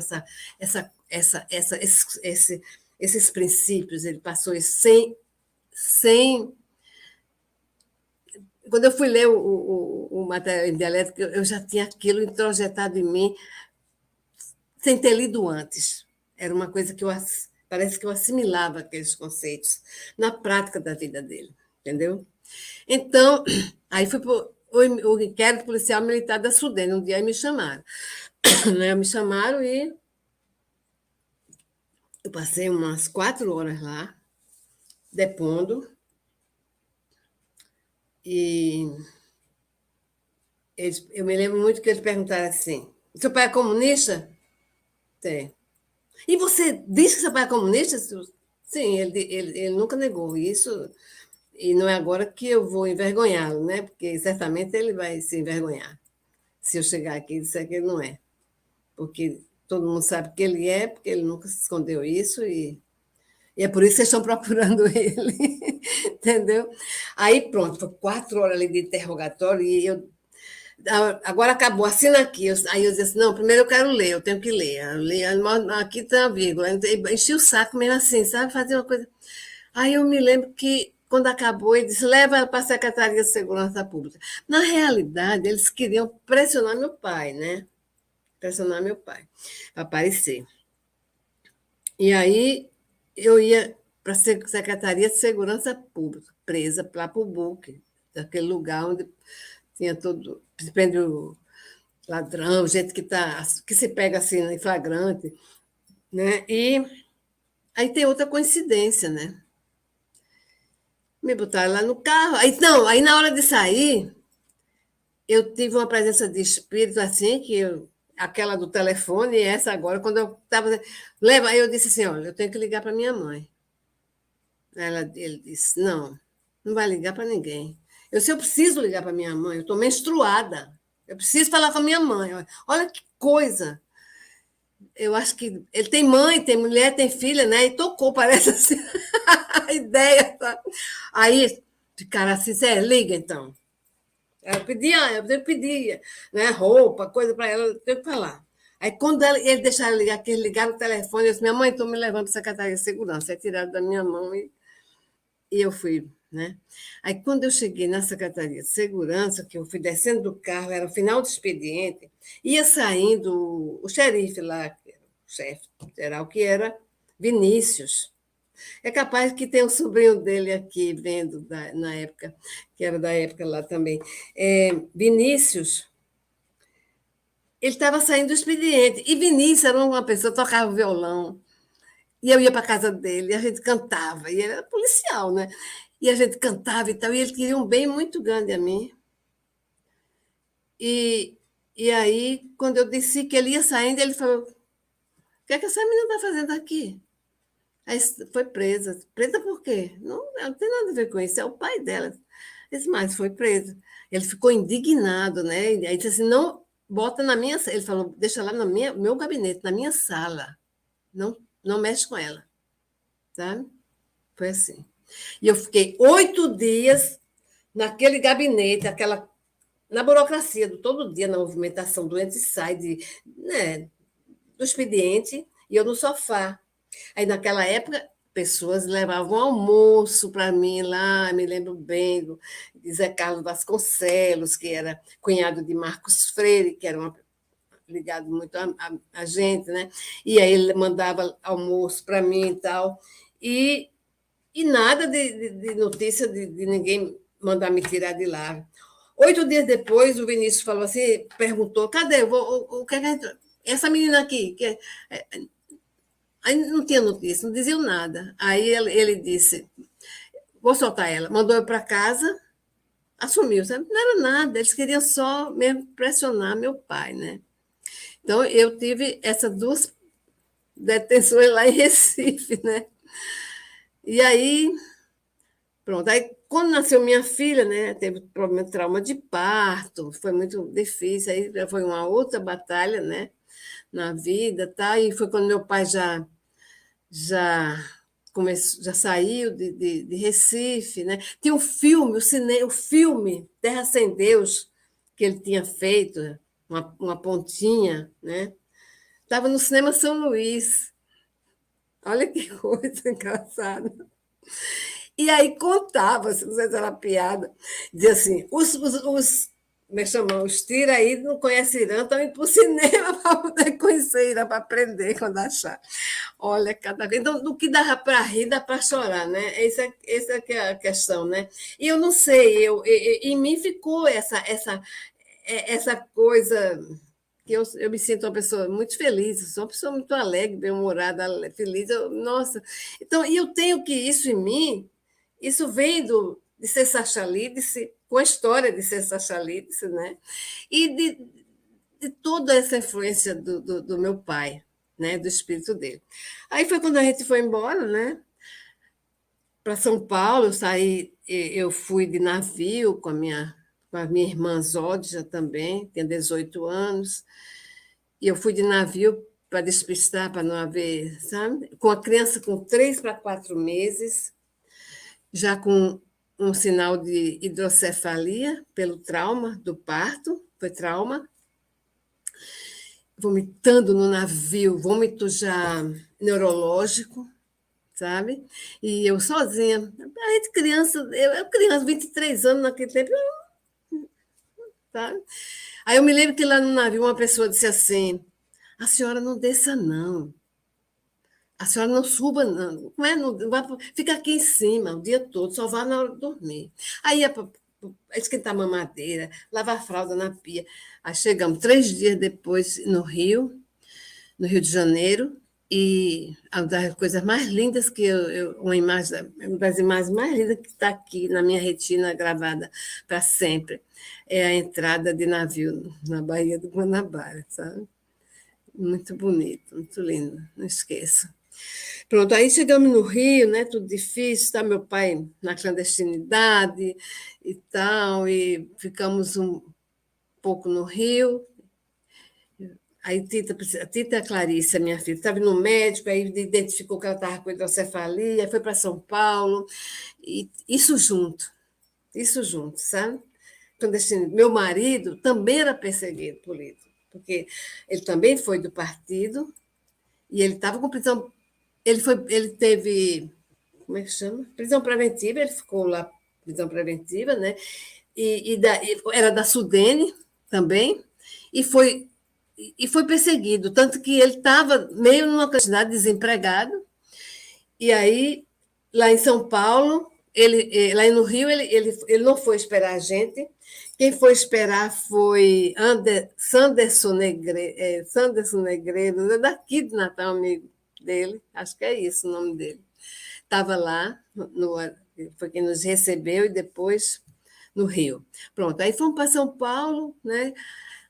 esses princípios, ele passou isso sem. Quando eu fui ler o material em dialética, eu já tinha aquilo introjetado em mim, sem ter lido antes. Era uma coisa que parece que eu assimilava aqueles conceitos na prática da vida dele, entendeu? Então, aí fui para o inquérito policial militar da Sudene. Um dia me chamaram. Me chamaram e eu passei umas 4 horas lá, depondo, e eu me lembro muito que eles perguntaram assim: seu pai é comunista? Tem. E você diz que seu pai é comunista? Sim, ele nunca negou isso, e não é agora que eu vou envergonhá-lo, né? Porque certamente ele vai se envergonhar se eu chegar aqui e disser que ele não é. Porque todo mundo sabe que ele é, porque ele nunca se escondeu isso, e é por isso que vocês estão procurando ele, entendeu? Aí pronto, foi 4 horas ali de interrogatório, e agora acabou, assina aqui. Aí eu disse assim, não, primeiro eu quero ler, eu tenho que ler. Aqui tem a vírgula. Enchi o saco mesmo assim, sabe? Fazer uma coisa. Aí eu me lembro que, quando acabou, ele disse, leva ela para a Secretaria de Segurança Pública. Na realidade, eles queriam pressionar meu pai, né? Pressionar meu pai, para aparecer. E aí eu ia para a Secretaria de Segurança Pública, presa lá para o BUC, daquele lugar onde tinha todo, prende o ladrão, gente que se pega assim em flagrante, né? E aí tem outra coincidência, né? Me botaram lá no carro. Aí na hora de sair, eu tive uma presença de espírito assim, aquela do telefone, e essa agora, quando eu estava. Leva, aí eu disse assim: olha, eu tenho que ligar para minha mãe. Ele disse: não vai ligar para ninguém. Eu preciso ligar para minha mãe, eu estou menstruada. Eu preciso falar com a minha mãe. Olha que coisa. Eu acho que ele tem mãe, tem mulher, tem filha, né? E tocou, parece assim, a ideia. Tá? Aí ficaram assim, liga então. Eu pedia, né, roupa, coisa para ela, eu tenho que falar. Aí quando ele deixaram ligar, que eles ligaram o telefone, eu disse, minha mãe, estou me levando para a Secretaria de Segurança. Aí tiraram da minha mão e eu fui, né? Aí quando eu cheguei na Secretaria de Segurança, que eu fui descendo do carro, era o final do expediente, ia saindo o xerife lá, o chefe geral, que era Vinícius. É capaz que tem um sobrinho dele aqui vendo na época, que era da época lá também. Vinícius, ele estava saindo do expediente. E Vinícius era uma pessoa que tocava violão. E eu ia para a casa dele, e a gente cantava. E ele era policial, né? E a gente cantava e tal. E ele queria um bem muito grande a mim. E aí, quando eu disse que ele ia saindo, ele falou: o que é que essa menina está fazendo aqui? Aí foi presa. Presa por quê? Não tem nada a ver com isso, é o pai dela. Disse, mas foi presa. Ele ficou indignado, né? Aí disse assim, não, bota na minha... Ele falou, deixa lá no meu gabinete, na minha sala. Não mexe com ela. Sabe? Foi assim. E eu fiquei 8 dias naquele gabinete, na burocracia, todo dia, na movimentação do entra e sai, né, do expediente, e eu no sofá. Aí, naquela época, pessoas levavam almoço para mim lá, me lembro bem de Zé Carlos Vasconcelos, que era cunhado de Marcos Freire, que era ligado muito a gente, né? E aí ele mandava almoço para mim e tal. E nada de notícia de ninguém mandar me tirar de lá. 8 dias depois, o Vinícius falou assim, perguntou, cadê? O que é que essa menina aqui? Aí não tinha notícia, não diziam nada. Aí ele disse, vou soltar ela. Mandou eu para casa, assumiu. Sabe? Não era nada, eles queriam só mesmo pressionar meu pai, né? Então, eu tive essas duas detenções lá em Recife, né? E aí, pronto. Aí, quando nasceu minha filha, né, teve problema de trauma de parto, foi muito difícil, aí já foi uma outra batalha, né, na vida, tá? E foi quando meu pai já começou, já saiu de Recife, né? Tinha um filme, o filme Terra Sem Deus, que ele tinha feito, uma pontinha, né? Estava no cinema São Luís. Olha que coisa engraçada. E aí contava, não sei se era piada, dizia assim, como é que chama? Os tira aí não conhecem Irã, estão indo para o cinema para poder conhecer Irã, para aprender quando achar. Olha, cada vez. Então, do que dava para rir, dá para chorar, né? Essa é que é a questão, né? E eu não sei, em mim ficou essa coisa que eu me sinto uma pessoa muito feliz, eu sou uma pessoa muito alegre, bem-humorada, feliz. Nossa, então, e eu tenho que isso em mim, isso vem de ser Sachalídice, com a história de ser Sachalídice, né? E de toda essa influência do meu pai, né? Do espírito dele. Aí foi quando a gente foi embora, né? Para São Paulo, eu fui de navio com a minha irmã Zódia também, tinha 18 anos, e eu fui de navio para despistar, para não haver, sabe? Com a criança com 3 para 4 meses, já com um sinal de hidrocefalia pelo trauma do parto, foi trauma, vomitando no navio, vômito já neurológico, sabe? E eu sozinha, a gente criança, eu criança, 23 anos naquele tempo, sabe? Aí eu me lembro que lá no navio uma pessoa disse assim, a senhora não desça, não. A senhora não suba, não. Não é, não vai, fica aqui em cima o dia todo, só vá na hora de dormir. Aí ia para esquentar mamadeira, lavar fralda na pia. Aí chegamos 3 dias depois no Rio de Janeiro, e uma das coisas mais lindas que uma das imagens mais lindas que está aqui na minha retina gravada para sempre é a entrada de navio na Baía do Guanabara, sabe? Muito bonito, muito lindo, não esqueço. Pronto, aí chegamos no Rio, né? Tudo difícil, tá? Meu pai na clandestinidade e tal, e ficamos um pouco no Rio. Aí a Tita Clarice, a minha filha, estava no médico, aí identificou que ela estava com hidrocefalia, foi para São Paulo, e isso junto, sabe? Meu marido também era perseguido político, porque ele também foi do partido, e ele estava com prisão, ele teve, como é que chama? Prisão preventiva, ele ficou lá, prisão preventiva, né? Era da Sudene também, e foi perseguido, tanto que ele estava meio numa quantidade de desempregado, e aí, lá em São Paulo, lá no Rio, ele não foi esperar a gente, quem foi esperar foi Sanderson Negreiro, daqui de Natal, amigo dele, acho que é isso o nome dele. Estava lá, foi quem nos recebeu, e depois no Rio. Pronto, aí fomos para São Paulo, né?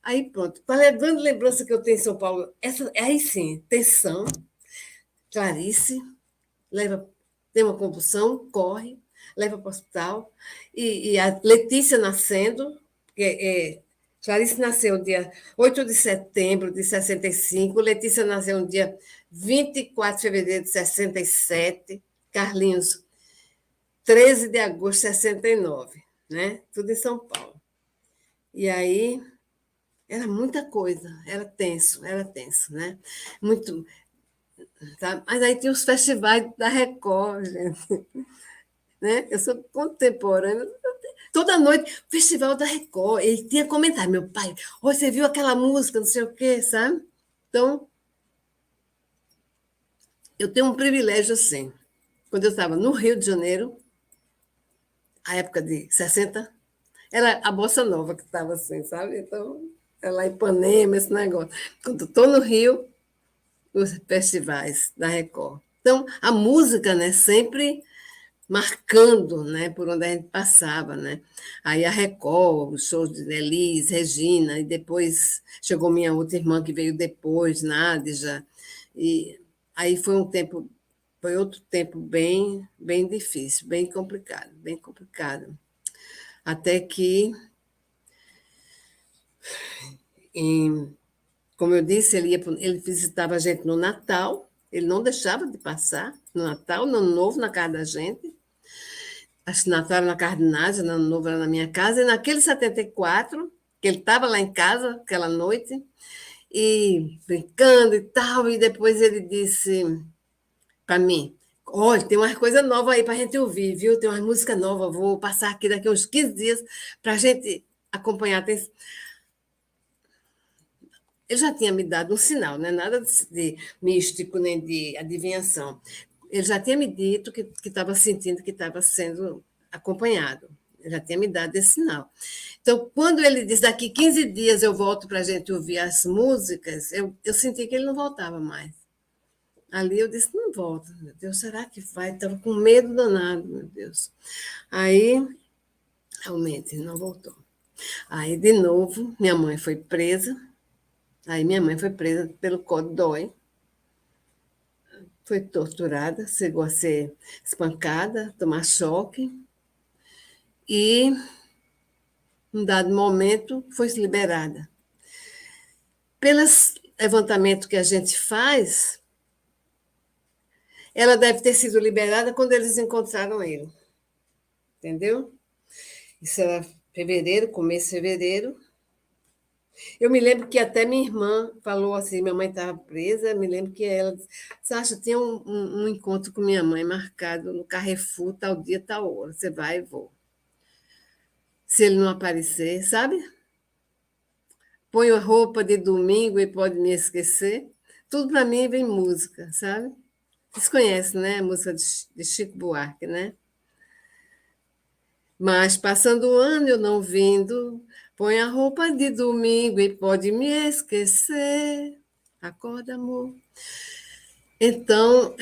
Aí pronto, a grande lembrança que eu tenho em São Paulo, aí sim, tensão, Clarice, tem uma convulsão, corre, leva para o hospital, e a Letícia nascendo, porque Clarice nasceu dia 8 de setembro de 65, Letícia nasceu no dia 24 de fevereiro de 67, Carlinhos, 13 de agosto de 69, né? Tudo em São Paulo. E aí era muita coisa, era tenso, né? Muito. Tá? Mas aí tinha os festivais da Record, gente. Né? Eu sou contemporânea. Toda noite, Festival da Record. E tinha comentário, meu pai, você viu aquela música, não sei o quê, sabe? Então, eu tenho um privilégio assim. Quando eu estava no Rio de Janeiro, a época de 60, era a Bossa Nova que estava assim, sabe? Então, lá em Ipanema, esse negócio. Quando eu estou no Rio, os festivais da Record. Então, a música, né, sempre marcando, né, por onde a gente passava, né? Aí a Record, os shows de Elis, Regina, e depois chegou minha outra irmã que veio depois, Nádija, e Aí foi outro tempo bem, bem difícil, bem complicado, bem complicado. Até que, como eu disse, ele visitava a gente no Natal, ele não deixava de passar no Natal, no Ano Novo, na casa da gente. Acho que Natal era na casa de Nádia, no Ano Novo era na minha casa. E naquele 74, que ele estava lá em casa, aquela noite, e brincando e tal, e depois ele disse para mim: olha, tem umas coisas novas aí para a gente ouvir, viu? Tem umas músicas novas, vou passar aqui daqui uns 15 dias para a gente acompanhar. Ele já tinha me dado um sinal, não é nada de místico nem de adivinhação. Ele já tinha me dito que estava sentindo que estava sendo acompanhado. Ele já tinha me dado esse sinal. Então, quando ele disse daqui 15 dias eu volto para a gente ouvir as músicas, eu senti que ele não voltava mais. Ali eu disse, não volta, meu Deus, será que vai? Estava com medo danado, meu Deus. Aí, realmente, não voltou. Aí, de novo, minha mãe foi presa. Aí minha mãe foi presa pelo Código DOI, foi torturada, chegou a ser espancada, tomar choque, e, num dado momento, foi liberada. Pelos levantamentos que a gente faz, ela deve ter sido liberada quando eles encontraram ele. Entendeu? Isso era fevereiro, começo de fevereiro. Eu me lembro que até minha irmã falou assim, minha mãe estava presa, me lembro que ela disse, Sasha, tinha um encontro com minha mãe marcado no Carrefour, tal dia, tal hora, você vai e vou. Se ele não aparecer, sabe? Ponho a roupa de domingo e pode me esquecer. Tudo para mim vem música, sabe? Vocês conhecem, né? A música de Chico Buarque, né? Mas passando o ano eu não vindo, põe a roupa de domingo e pode me esquecer. Acorda, amor. Então,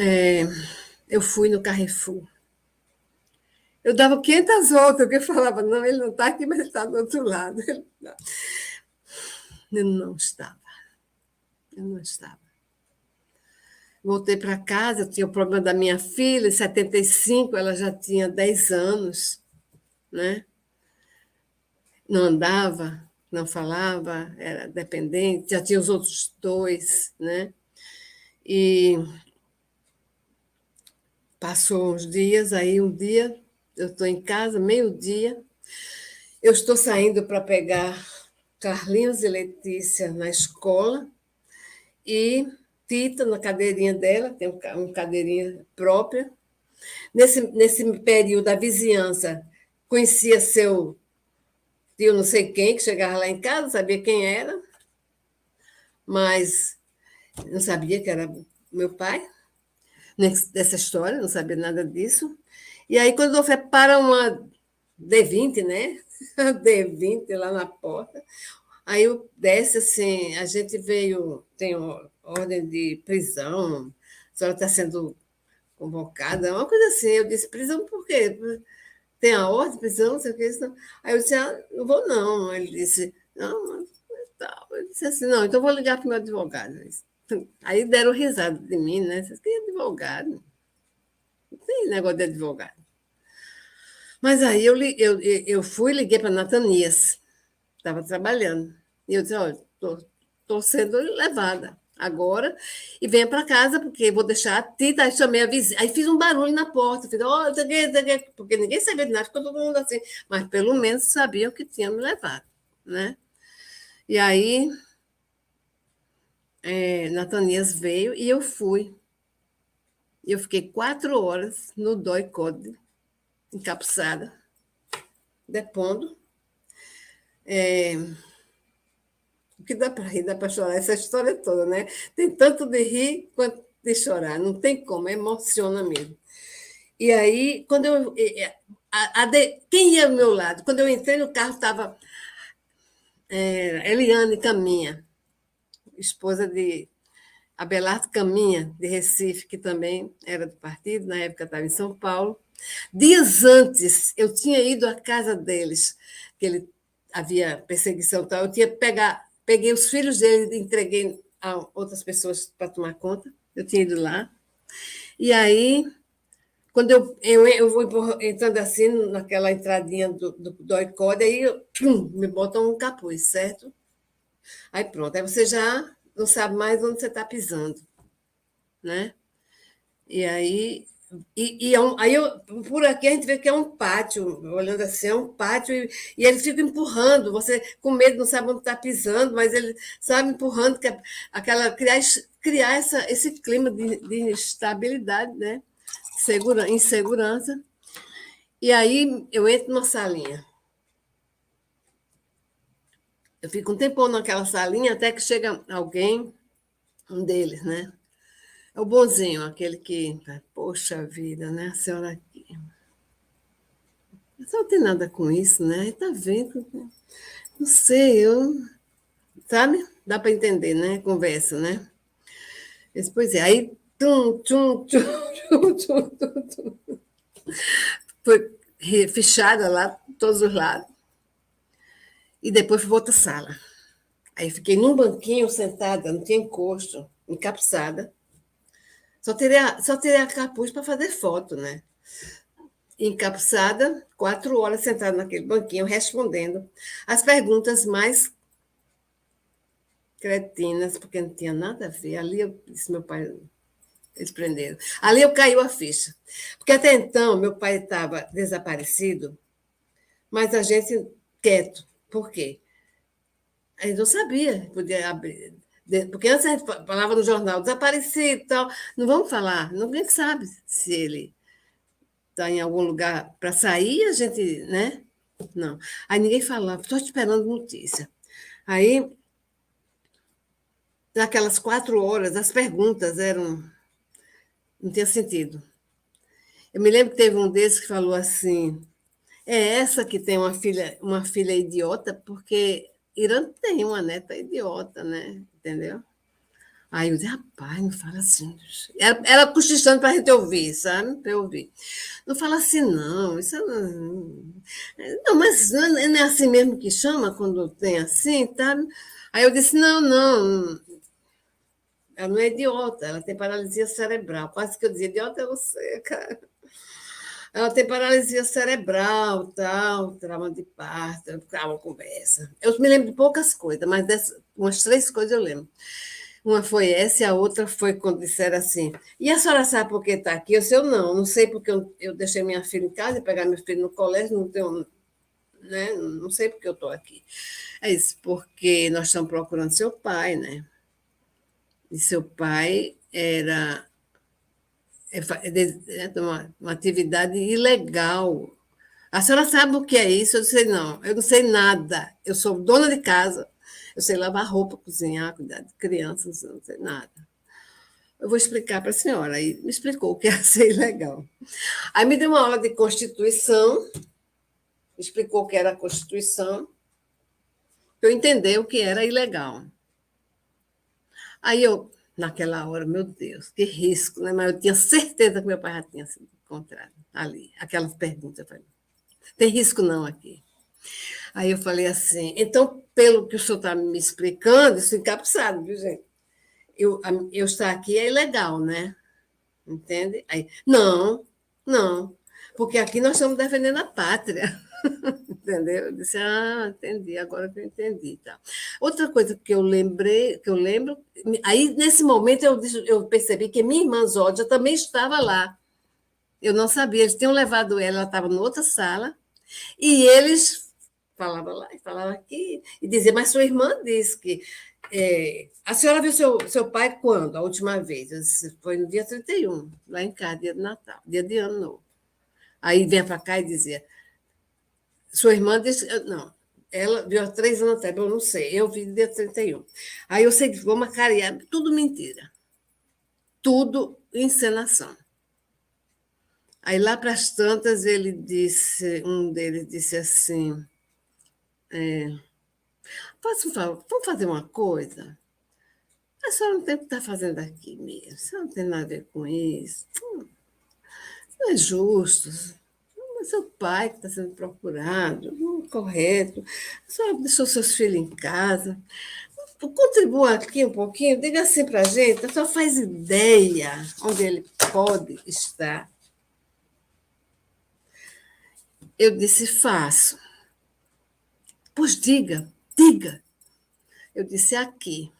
eu fui no Carrefour. Eu dava 500 voltas, porque eu falava, não, ele não está aqui, mas ele está do outro lado. Eu não estava. Eu não estava. Voltei para casa, eu tinha o problema da minha filha, em 75, ela já tinha 10 anos, né? Não andava, não falava, era dependente, já tinha os outros 2, né? E passou uns dias, aí um dia eu estou em casa, meio-dia, eu estou saindo para pegar Carlinhos e Letícia na escola e Tita na cadeirinha dela, tem uma cadeirinha própria. Nesse período, a vizinhança conhecia seu tio não sei quem, que chegava lá em casa, sabia quem era, mas não sabia que era meu pai, dessa história, não sabia nada disso. E aí, quando eu fui para uma D20, né? D20 lá na porta, aí eu desce assim, a gente veio, tem ordem de prisão, a senhora está sendo convocada, uma coisa assim. Eu disse, prisão por quê? Tem a ordem de prisão, não sei o que. Não. Aí eu disse, não vou não. Ele disse, não, tal. Eu disse assim, não, então vou ligar para o meu advogado. Aí deram risada de mim, né? Vocês têm advogado? Não tem negócio de advogado. Mas aí eu fui e liguei para Natanias, estava trabalhando. E eu disse, olha, estou sendo levada agora e venha para casa, porque vou deixar a Tita. Aí chamei a vizinha, aí fiz um barulho na porta, fiz, porque ninguém sabia de nada, ficou todo mundo assim, mas pelo menos sabiam que tinha me levado, né? E aí Natanias veio e eu fui. Eu fiquei 4 horas no DOI-CODE, encapuçada, depondo. O que dá para rir, dá para chorar, essa história toda, né? Tem tanto de rir quanto de chorar, não tem como, emociona mesmo. E aí, quando eu. Quem ia ao meu lado? Quando eu entrei no carro, estava Eliane Caminha, esposa de Abelardo Caminha, de Recife, que também era do partido, na época estava em São Paulo. Dias antes, eu tinha ido à casa deles, que ele havia perseguição e tal, eu tinha peguei os filhos dele e entreguei a outras pessoas para tomar conta, Eu tinha ido lá. E aí, quando eu vou entrando assim, naquela entradinha do ICOD, aí me botam um capuz, certo? Aí pronto, aí você já não sabe mais onde você está pisando, né? E aí, por aqui a gente vê que é um pátio, olhando assim, é um pátio, e eles ficam empurrando, você com medo, não sabe onde está pisando, mas ele sabe empurrando, criar esse clima de instabilidade, né? Insegurança. E aí eu entro numa salinha. Eu fico um tempão naquela salinha até que chega alguém, um deles, né? É o bonzinho, aquele que, poxa vida, né? A senhora aqui. Mas não tem nada com isso, né? Tá vendo? Não sei, sabe? Dá para entender, né? Conversa, né? Pois é, aí foi fechada lá, todos os lados. E depois fui para outra sala. Aí fiquei num banquinho sentada, não tinha encosto, encapuçada. Só teria a capuz para fazer foto, né? Encapuçada, 4 horas sentada naquele banquinho, respondendo as perguntas mais cretinas, porque não tinha nada a ver. Ali eu disse, meu pai, eles prenderam. Ali eu caiu a ficha. Porque até então, meu pai estava desaparecido, mas a gente quieto. Por quê? A gente não sabia, podia abrir. Porque antes a gente falava no jornal, desaparecido e tal. Não vamos falar, ninguém sabe se ele está em algum lugar para sair, a gente, né? Não. Aí ninguém falava, estou esperando notícia. Aí, naquelas 4 horas, as perguntas eram. Não tinha sentido. Eu me lembro que teve um desses que falou assim: é essa que tem uma filha idiota, porque Irã tem uma neta idiota, né? Entendeu? Aí eu disse, rapaz, não fala assim. Ela cochichando para a gente ouvir, sabe? Para eu ouvir. Não fala assim, não. Isso não. Não, mas não é assim mesmo que chama quando tem assim, tá? Aí eu disse, não. Ela não é idiota, ela tem paralisia cerebral. Quase que eu dizia, idiota é você, cara. Ela tem paralisia cerebral, tal, trauma de parto, calma, conversa. Eu me lembro de poucas coisas, mas umas 3 coisas eu lembro. Uma foi essa e a outra foi quando disseram assim, e a senhora sabe por que está aqui? Eu disse, não sei porque eu deixei minha filha em casa e pegar meu filho no colégio, não tenho, né? Não sei porque eu estou aqui. É isso, porque nós estamos procurando seu pai, né? E seu pai era uma atividade ilegal. A senhora sabe o que é isso? Eu disse, não, eu não sei nada. Eu sou dona de casa, eu sei lavar roupa, cozinhar, cuidar de crianças, eu não sei nada. Eu vou explicar para a senhora. Aí me explicou o que era ser ilegal. Aí me deu uma aula de Constituição, explicou o que era a Constituição, eu entendi o que era ilegal. Aí eu, naquela hora, meu Deus, que risco, né? Mas eu tinha certeza que meu pai já tinha sido encontrado ali. Aquelas perguntas, eu falei, tem risco não aqui. Aí eu falei assim, então, pelo que o senhor está me explicando, isso encapuçado, viu, gente? Eu estar aqui é ilegal, né? Entende? Aí, não, porque aqui nós estamos defendendo a pátria. Entendeu? Eu disse, entendi, agora que eu entendi. Tá. Outra coisa que eu lembro, aí nesse momento eu percebi que minha irmã Zódia também estava lá. Eu não sabia, eles tinham levado ela estava em outra sala, e eles falavam lá e falavam aqui, e diziam, mas sua irmã disse que a senhora viu seu pai quando? A última vez? Eu disse, foi no dia 31, lá em casa, dia de Natal, dia de Ano Novo. Aí vinha para cá e dizia, sua irmã disse, não, ela viu há 3 anos atrás, eu não sei, eu vi dia 31. Aí eu sei que vou macarear, tudo mentira. Tudo encenação. Aí lá para as tantas, um deles disse assim, faça um favor, vamos fazer uma coisa? A senhora não tem o que estar fazendo aqui mesmo, a senhora não tem nada a ver com isso. Não é justo. Seu pai que está sendo procurado, correto. A senhora deixou seus filhos em casa. contribua aqui um pouquinho, diga assim para a gente, a senhora faz ideia onde ele pode estar? Eu disse, faço. Pois diga. Eu disse, aqui.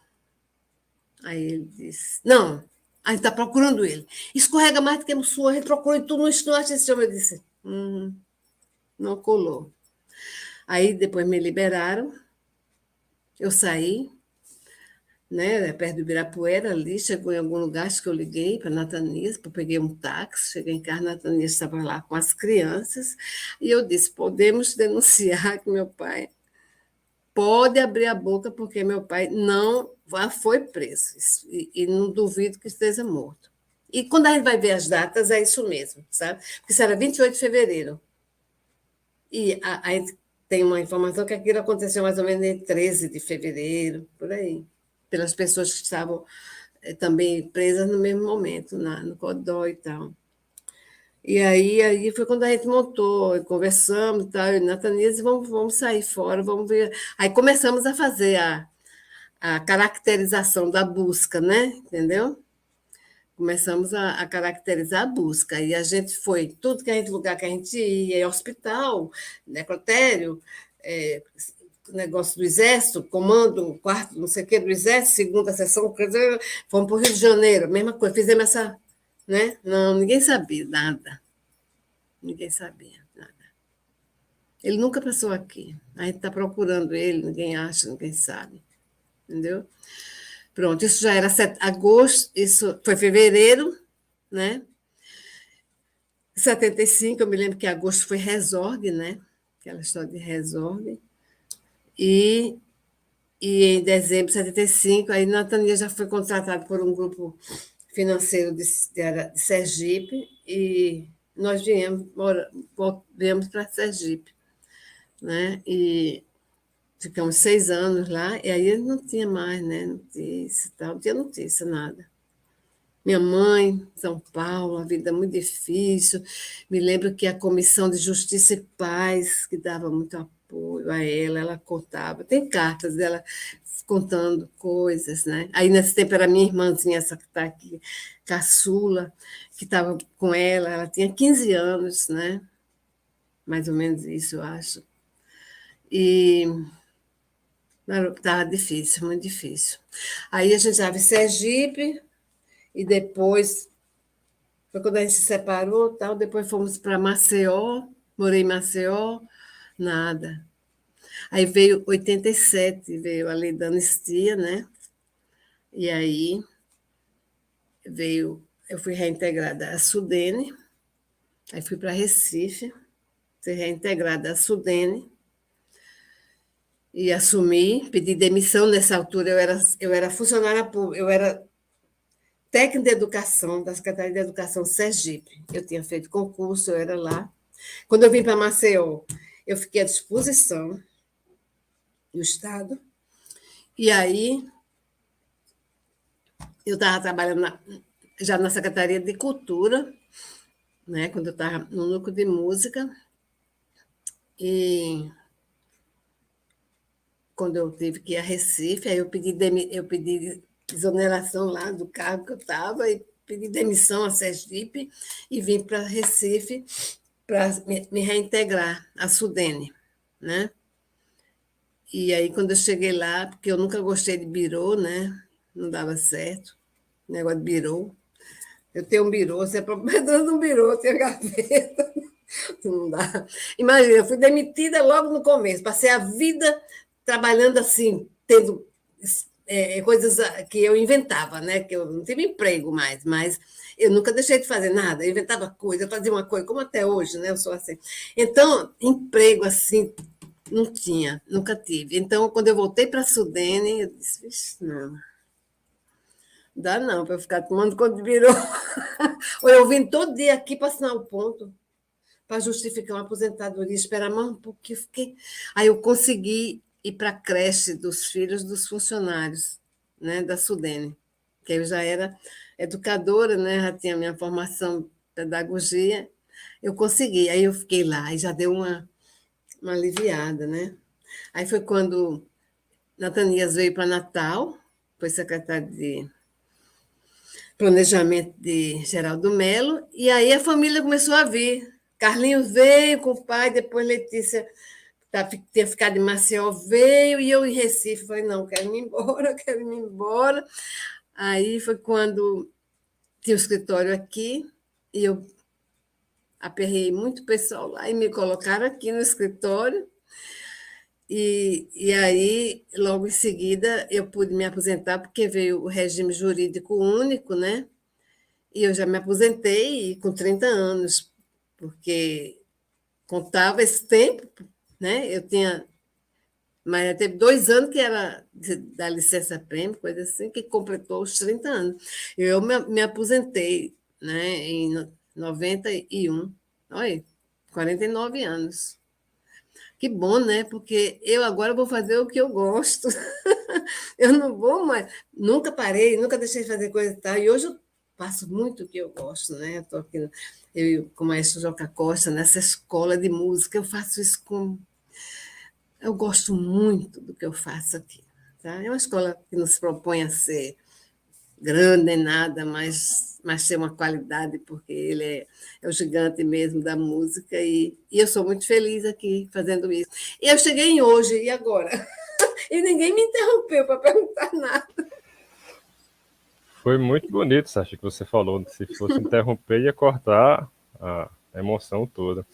Aí ele disse, não, a gente está procurando ele. Escorrega mais do que o suor, a gente procurou em tudo, não acha esse homem. Eu disse, não colou. Aí depois me liberaram, eu saí, né, perto do Ibirapuera, ali, chegou em algum lugar, acho que eu liguei para Natanias, peguei um táxi, cheguei em casa, Natanias estava lá com as crianças, e eu disse, podemos denunciar que meu pai pode abrir a boca, porque meu pai não foi preso, e não duvido que esteja morto. E quando a gente vai ver as datas, é isso mesmo, sabe? Porque isso era 28 de fevereiro. E a gente tem uma informação que aquilo aconteceu mais ou menos em 13 de fevereiro, por aí, pelas pessoas que estavam também presas no mesmo momento, no Codó e tal. E aí foi quando a gente montou, conversamos, tal, eu e Natanias, e vamos sair fora, vamos ver. Aí começamos a fazer a caracterização da busca, né? Entendeu? Começamos a caracterizar a busca. E a gente foi, tudo que a gente, lugar que a gente ia, hospital, necrotério, negócio do Exército, comando, quarto, não sei o quê, do Exército, segunda sessão, fomos para o Rio de Janeiro, mesma coisa, fizemos essa. Né? Não, ninguém sabia nada. Ninguém sabia nada. Ele nunca passou aqui. A gente está procurando ele, ninguém acha, ninguém sabe. Entendeu? Pronto, isso já era agosto, isso foi fevereiro, né? 75, eu me lembro que agosto foi Resorg, né? Aquela história de Resorg. E em dezembro de 75, aí Natania já foi contratado por um grupo financeiro de Sergipe, e nós viemos para Sergipe, né? E ficamos 6 anos lá, e aí não tinha mais, né? Notícia, tal, não tinha notícia, nada. Minha mãe, São Paulo, uma vida muito difícil. Me lembro que a Comissão de Justiça e Paz, que dava muito apoio a ela contava, tem cartas dela contando coisas, né? Aí nesse tempo era minha irmãzinha, essa que está aqui, caçula, que estava com ela tinha 15 anos, né? Mais ou menos isso, eu acho. E estava difícil, muito difícil. Aí a gente estava em Sergipe, e depois foi quando a gente se separou, tal, depois fomos para Maceió, morei em Maceió, nada. Aí veio 87, veio a lei da anistia, né? E aí eu fui reintegrada à Sudene, aí fui para Recife, fui reintegrada à Sudene, e assumi, pedi demissão. Nessa altura eu era funcionária pública, eu era técnica de educação da Secretaria de Educação Sergipe. Eu tinha feito concurso, eu era lá. Quando eu vim para Maceió, eu fiquei à disposição do Estado. E aí, eu estava trabalhando já na Secretaria de Cultura, né, quando eu estava no núcleo de música. E quando eu tive que ir a Recife, aí eu pedi exoneração lá do cargo que eu estava, e pedi demissão a Sergipe e vim para Recife para me reintegrar à Sudene, né? E aí, quando eu cheguei lá, porque eu nunca gostei de birô, né? Não dava certo, negócio de birô. Eu tenho um birô, você é proprietário de um birô, eu tenho gaveta, não dá. Imagina, eu fui demitida logo no começo, passei a vida trabalhando assim, tendo coisas que eu inventava, né? Que eu não tive emprego mais, mas eu nunca deixei de fazer nada, eu inventava coisa, eu fazia uma coisa, como até hoje, né? Eu sou assim. Então, emprego assim, não tinha, nunca tive. Então, quando eu voltei para a Sudene, eu disse, vixe, não dá não, para eu ficar tomando conta de birô. Ou eu vim todo dia aqui para assinar o ponto, para justificar uma aposentadoria, esperar mais um pouquinho. Aí eu consegui ir para a creche dos filhos dos funcionários, né, da Sudene, que eu já era educadora, né, já tinha minha formação em pedagogia, eu consegui. Aí eu fiquei lá, e já deu uma aliviada, né? Aí foi quando Natanias veio para Natal, foi secretário de planejamento de Geraldo Melo, e aí a família começou a vir. Carlinhos veio com o pai, depois Letícia tinha ficado em Maceió, veio, e eu em Recife, falei, não, quero ir embora, quero ir embora. Aí foi quando tinha o escritório aqui, e eu aperrei muito pessoal lá, e me colocaram aqui no escritório, e aí, logo em seguida, eu pude me aposentar, porque veio o regime jurídico único, né? E eu já me aposentei com 30 anos, porque contava esse tempo, né? Eu tinha, mas teve 2 anos que era da licença-prêmio, coisa assim, que completou os 30 anos. Eu me aposentei, né, em 91, olha, 49 anos. Que bom, né? Porque eu agora vou fazer o que eu gosto. Eu não vou mais. Nunca parei, nunca deixei de fazer coisa e tal. E hoje eu faço muito o que eu gosto, né? Estou aqui, eu com o maestro Joca Costa, nessa escola de música, eu faço isso com. Eu gosto muito do que eu faço aqui. Tá? É uma escola que não se propõe a ser grande nem nada, mas ter uma qualidade, porque ele é o gigante mesmo da música, e eu sou muito feliz aqui fazendo isso. E eu cheguei hoje, e agora? E ninguém me interrompeu para perguntar nada. Foi muito bonito, Sasha, que você falou. Se fosse interromper, ia cortar a emoção toda.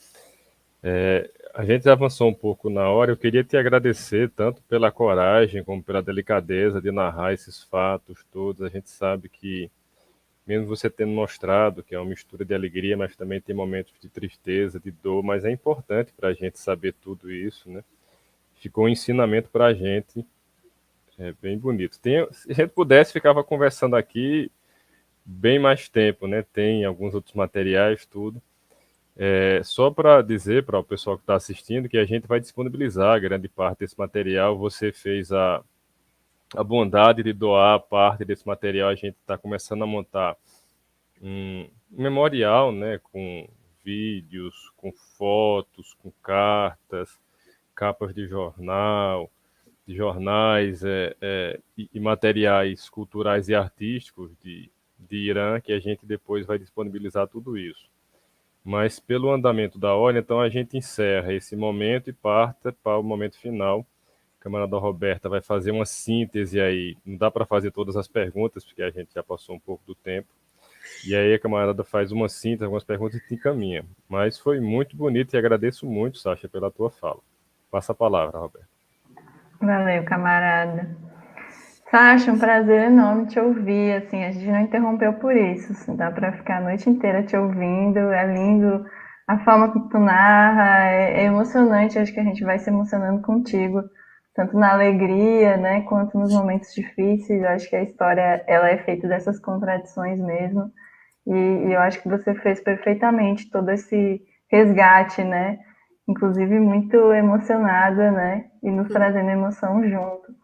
A gente avançou um pouco na hora. Eu queria te agradecer tanto pela coragem como pela delicadeza de narrar esses fatos todos. A gente sabe que, mesmo você tendo mostrado que é uma mistura de alegria, mas também tem momentos de tristeza, de dor, mas é importante para a gente saber tudo isso, né? Ficou um ensinamento para a gente, bem bonito. Se a gente pudesse, ficava conversando aqui bem mais tempo, né? Tem alguns outros materiais, tudo. Só para dizer para o pessoal que está assistindo que a gente vai disponibilizar grande parte desse material. Você fez a bondade de doar parte desse material. A gente está começando a montar um memorial, né, com vídeos, com fotos, com cartas, capas de jornal, de jornais e materiais culturais e artísticos de Irã, que a gente depois vai disponibilizar tudo isso. Mas pelo andamento da hora, então a gente encerra esse momento e parte para o momento final. A camarada Roberta vai fazer uma síntese aí. Não dá para fazer todas as perguntas, porque a gente já passou um pouco do tempo. E aí a camarada faz uma síntese, algumas perguntas e te encaminha. Mas foi muito bonito e agradeço muito, Sasha, pela tua fala. Passa a palavra, Roberta. Valeu, camarada. Sasha, um prazer enorme te ouvir, assim, a gente não interrompeu por isso, assim, dá para ficar a noite inteira te ouvindo, é lindo a forma que tu narra, é emocionante, acho que a gente vai se emocionando contigo, tanto na alegria, né, quanto nos momentos difíceis. Eu acho que a história, ela é feita dessas contradições mesmo, e eu acho que você fez perfeitamente todo esse resgate, né, inclusive muito emocionada, né, e nos trazendo emoção junto.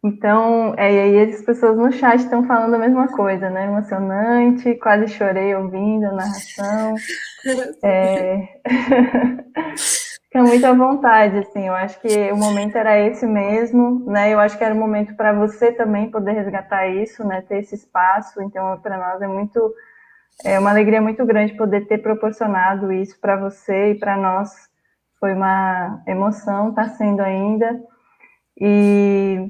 Então, e aí as pessoas no chat estão falando a mesma coisa, né? Emocionante, quase chorei ouvindo a narração. Fica muito à vontade, assim, eu acho que o momento era esse mesmo, né? Eu acho que era um momento para você também poder resgatar isso, né? Ter esse espaço, então para nós é uma alegria muito grande poder ter proporcionado isso para você e para nós. Foi uma emoção, está sendo ainda. E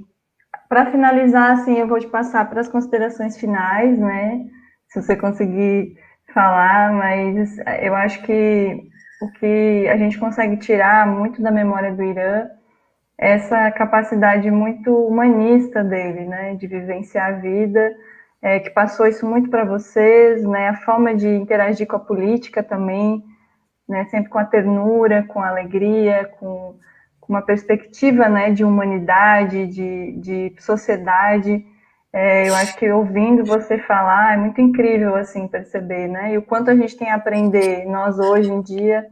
para finalizar, assim, eu vou te passar para as considerações finais, né? Se você conseguir falar, mas eu acho que o que a gente consegue tirar muito da memória do Irã é essa capacidade muito humanista dele, né? De vivenciar a vida, que passou isso muito para vocês, né? A forma de interagir com a política também, né? Sempre com a ternura, com a alegria, com uma perspectiva, né, de humanidade, de sociedade. Eu acho que ouvindo você falar é muito incrível, assim, perceber, né, e o quanto a gente tem a aprender, nós hoje em dia,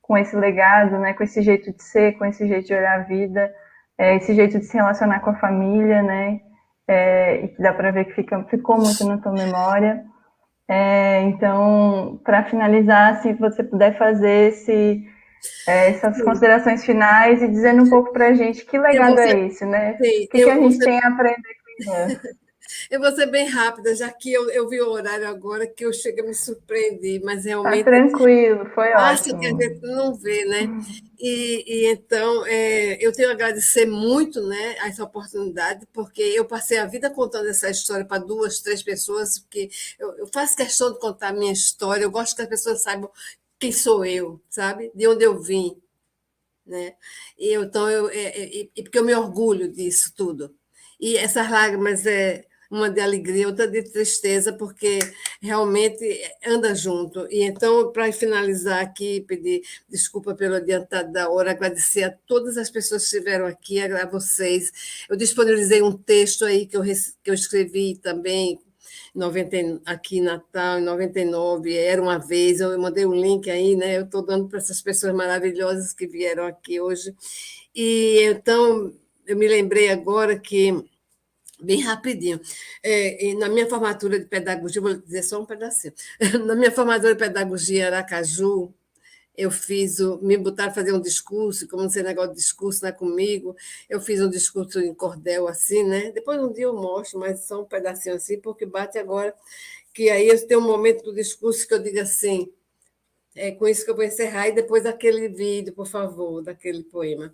com esse legado, né, com esse jeito de ser, com esse jeito de olhar a vida, esse jeito de se relacionar com a família, né, e que dá para ver que ficou muito na tua memória. Então, para finalizar, se você puder fazer essas considerações finais e dizendo um pouco para a gente que legado é esse, né? Sim, o que a gente tem a aprender com Irã? Eu vou ser bem rápida, já que eu vi o horário agora, que eu chego a me surpreender, mas Tá realmente tranquilo, foi passa ótimo. que a gente não vê, né? E então, eu tenho a agradecer muito, né, essa oportunidade, porque eu passei a vida contando essa história para 2, 3 pessoas, porque eu faço questão de contar a minha história, eu gosto que as pessoas saibam quem sou eu, sabe? De onde eu vim, né? E então, porque eu me orgulho disso tudo. E essas lágrimas uma de alegria, outra de tristeza, porque realmente anda junto. E então, para finalizar aqui, pedir desculpa pelo adiantado da hora, agradecer a todas as pessoas que estiveram aqui, a vocês. Eu disponibilizei um texto aí que eu escrevi também, aqui em Natal, em 99, Era uma Vez, eu mandei um link aí, né? Eu estou dando para essas pessoas maravilhosas que vieram aqui hoje. E então, eu me lembrei agora que, bem rapidinho, na minha formatura de pedagogia, vou dizer só um pedacinho, na minha formatura de pedagogia em Aracaju, me botaram a fazer um discurso, como não sei negócio de discurso, não é comigo, eu fiz um discurso em cordel assim, né? Depois um dia eu mostro, mas só um pedacinho assim, porque bate agora, que aí eu tenho um momento do discurso que eu digo assim, com isso que eu vou encerrar, e depois aquele vídeo, por favor, daquele poema.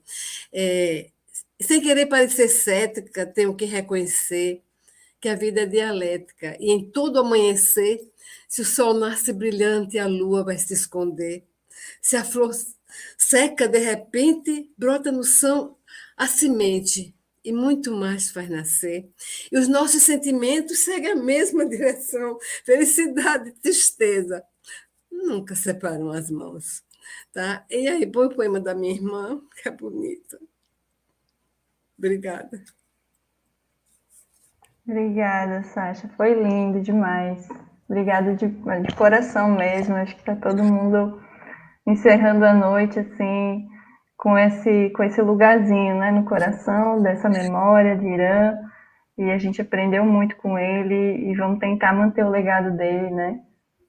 Sem querer parecer cética, tenho que reconhecer que a vida é dialética, e em todo amanhecer, se o sol nasce brilhante, a lua vai se esconder. Se a flor seca, de repente, brota no chão a semente, e muito mais faz nascer. E os nossos sentimentos seguem a mesma direção, felicidade e tristeza. Nunca separam as mãos. Tá? E aí, põe o poema da minha irmã, que é bonito. Obrigada. Obrigada, Sasha. Foi lindo demais. Obrigada de coração mesmo. Acho que está todo mundo encerrando a noite assim, com esse lugarzinho, né, no coração dessa memória de Irã. E a gente aprendeu muito com ele e vamos tentar manter o legado dele, né,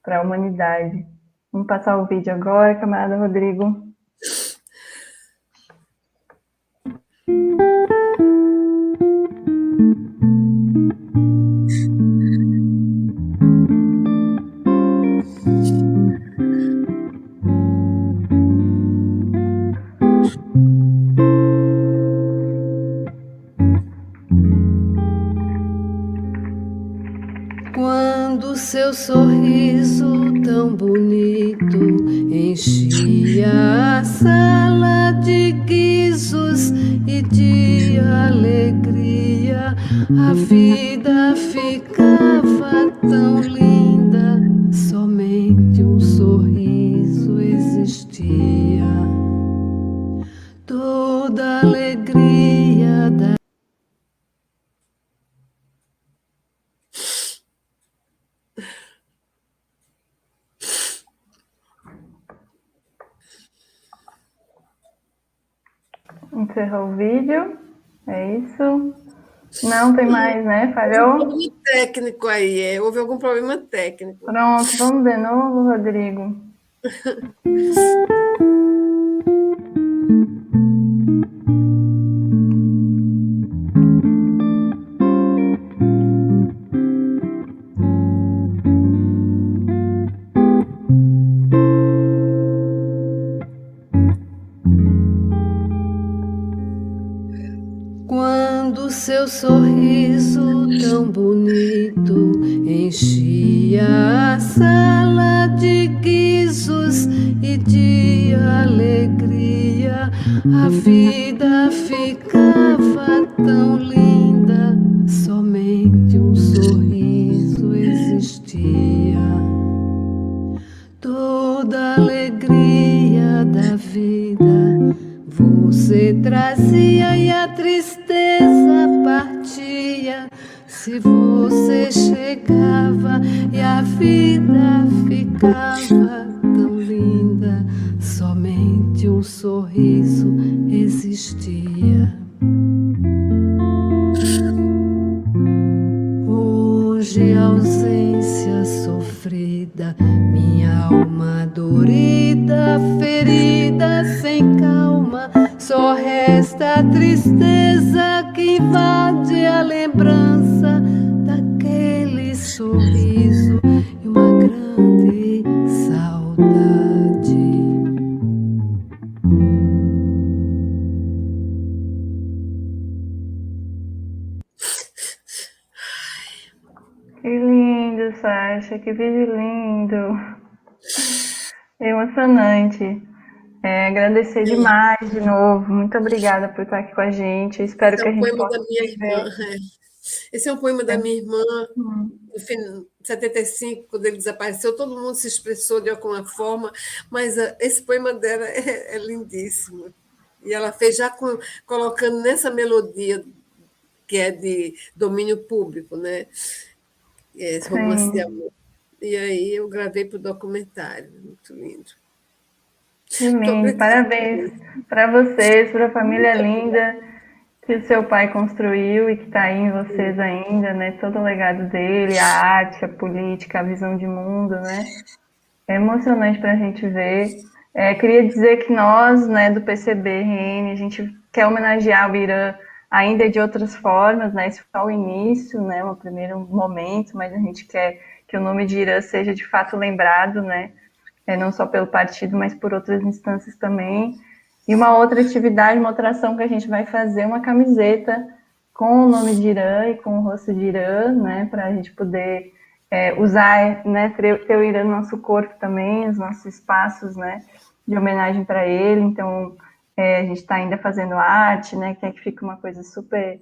para a humanidade. Vamos passar o vídeo agora, camarada Rodrigo. Quando seu sorriso tão bonito enchia a sala de guizos e de alegria, a vida ficava tão linda, somente um sorriso existia. Toda a alegria da Encerrou o vídeo. É isso. Não tem mais, né? Falhou? Houve algum problema técnico aí, houve algum problema técnico. Pronto, vamos de novo, Rodrigo. Quando seu sorriso tão bonito enchia a sala de guizos e de alegria, a vida ficava tão linda, somente um sorriso existia. Toda a alegria da vida você trazia e a tristeza partia. Se você chegava e a vida ficava tão linda, somente um sorriso existia. Hoje a ausência sofrida, minha alma dorida, ferida esta tristeza que invade a lembrança daquele sorriso e uma grande saudade. Que lindo, Sasha, que vídeo lindo. Emocionante. Agradecer demais de novo. Muito obrigada por estar aqui com a gente. Eu espero que a gente possa se ver. Esse é um poema da minha irmã, no fim de 75, quando ele desapareceu, todo mundo se expressou de alguma forma, mas esse poema dela é lindíssimo. E ela fez já colocando nessa melodia, que é de domínio público, né? Esse romance de amor. E aí eu gravei para o documentário, muito lindo. Que lindo, parabéns para vocês, para a família linda que o seu pai construiu e que está aí em vocês ainda, né? Todo o legado dele, a arte, a política, a visão de mundo, né? É emocionante para a gente ver. Queria dizer que nós, né, do PCB-RN, a gente quer homenagear o Irã ainda de outras formas, né? Esse foi o início, né? O primeiro momento, mas a gente quer que o nome de Irã seja de fato lembrado, né? Não só pelo partido, mas por outras instâncias também. E uma outra atividade, uma outra ação que a gente vai fazer, uma camiseta com o nome de Irã e com o rosto de Irã, né, para a gente poder usar, né, ter o Irã no nosso corpo também, os nossos espaços, né, de homenagem para ele. Então, a gente está ainda fazendo arte, né, quer que fique uma coisa super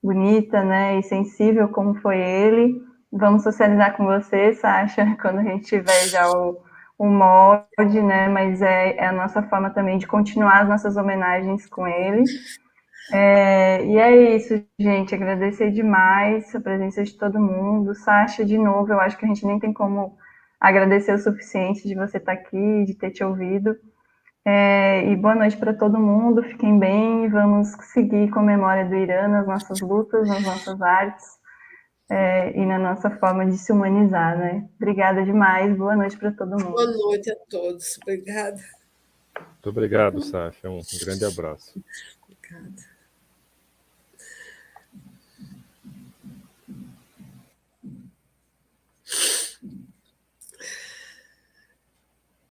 bonita, né, e sensível como foi ele. Vamos socializar com você, Sasha, quando a gente tiver já o molde, né? Mas é a nossa forma também de continuar as nossas homenagens com ele. E é isso, gente. Agradecer demais a presença de todo mundo. Sasha, de novo, eu acho que a gente nem tem como agradecer o suficiente de você estar aqui, de ter te ouvido. E boa noite para todo mundo. Fiquem bem e vamos seguir com a memória do Irã nas nossas lutas, nas nossas artes. E na nossa forma de se humanizar, né? Obrigada demais, boa noite para todo mundo. Boa noite a todos, obrigada. Muito obrigado, Sasha, um grande abraço. Obrigada.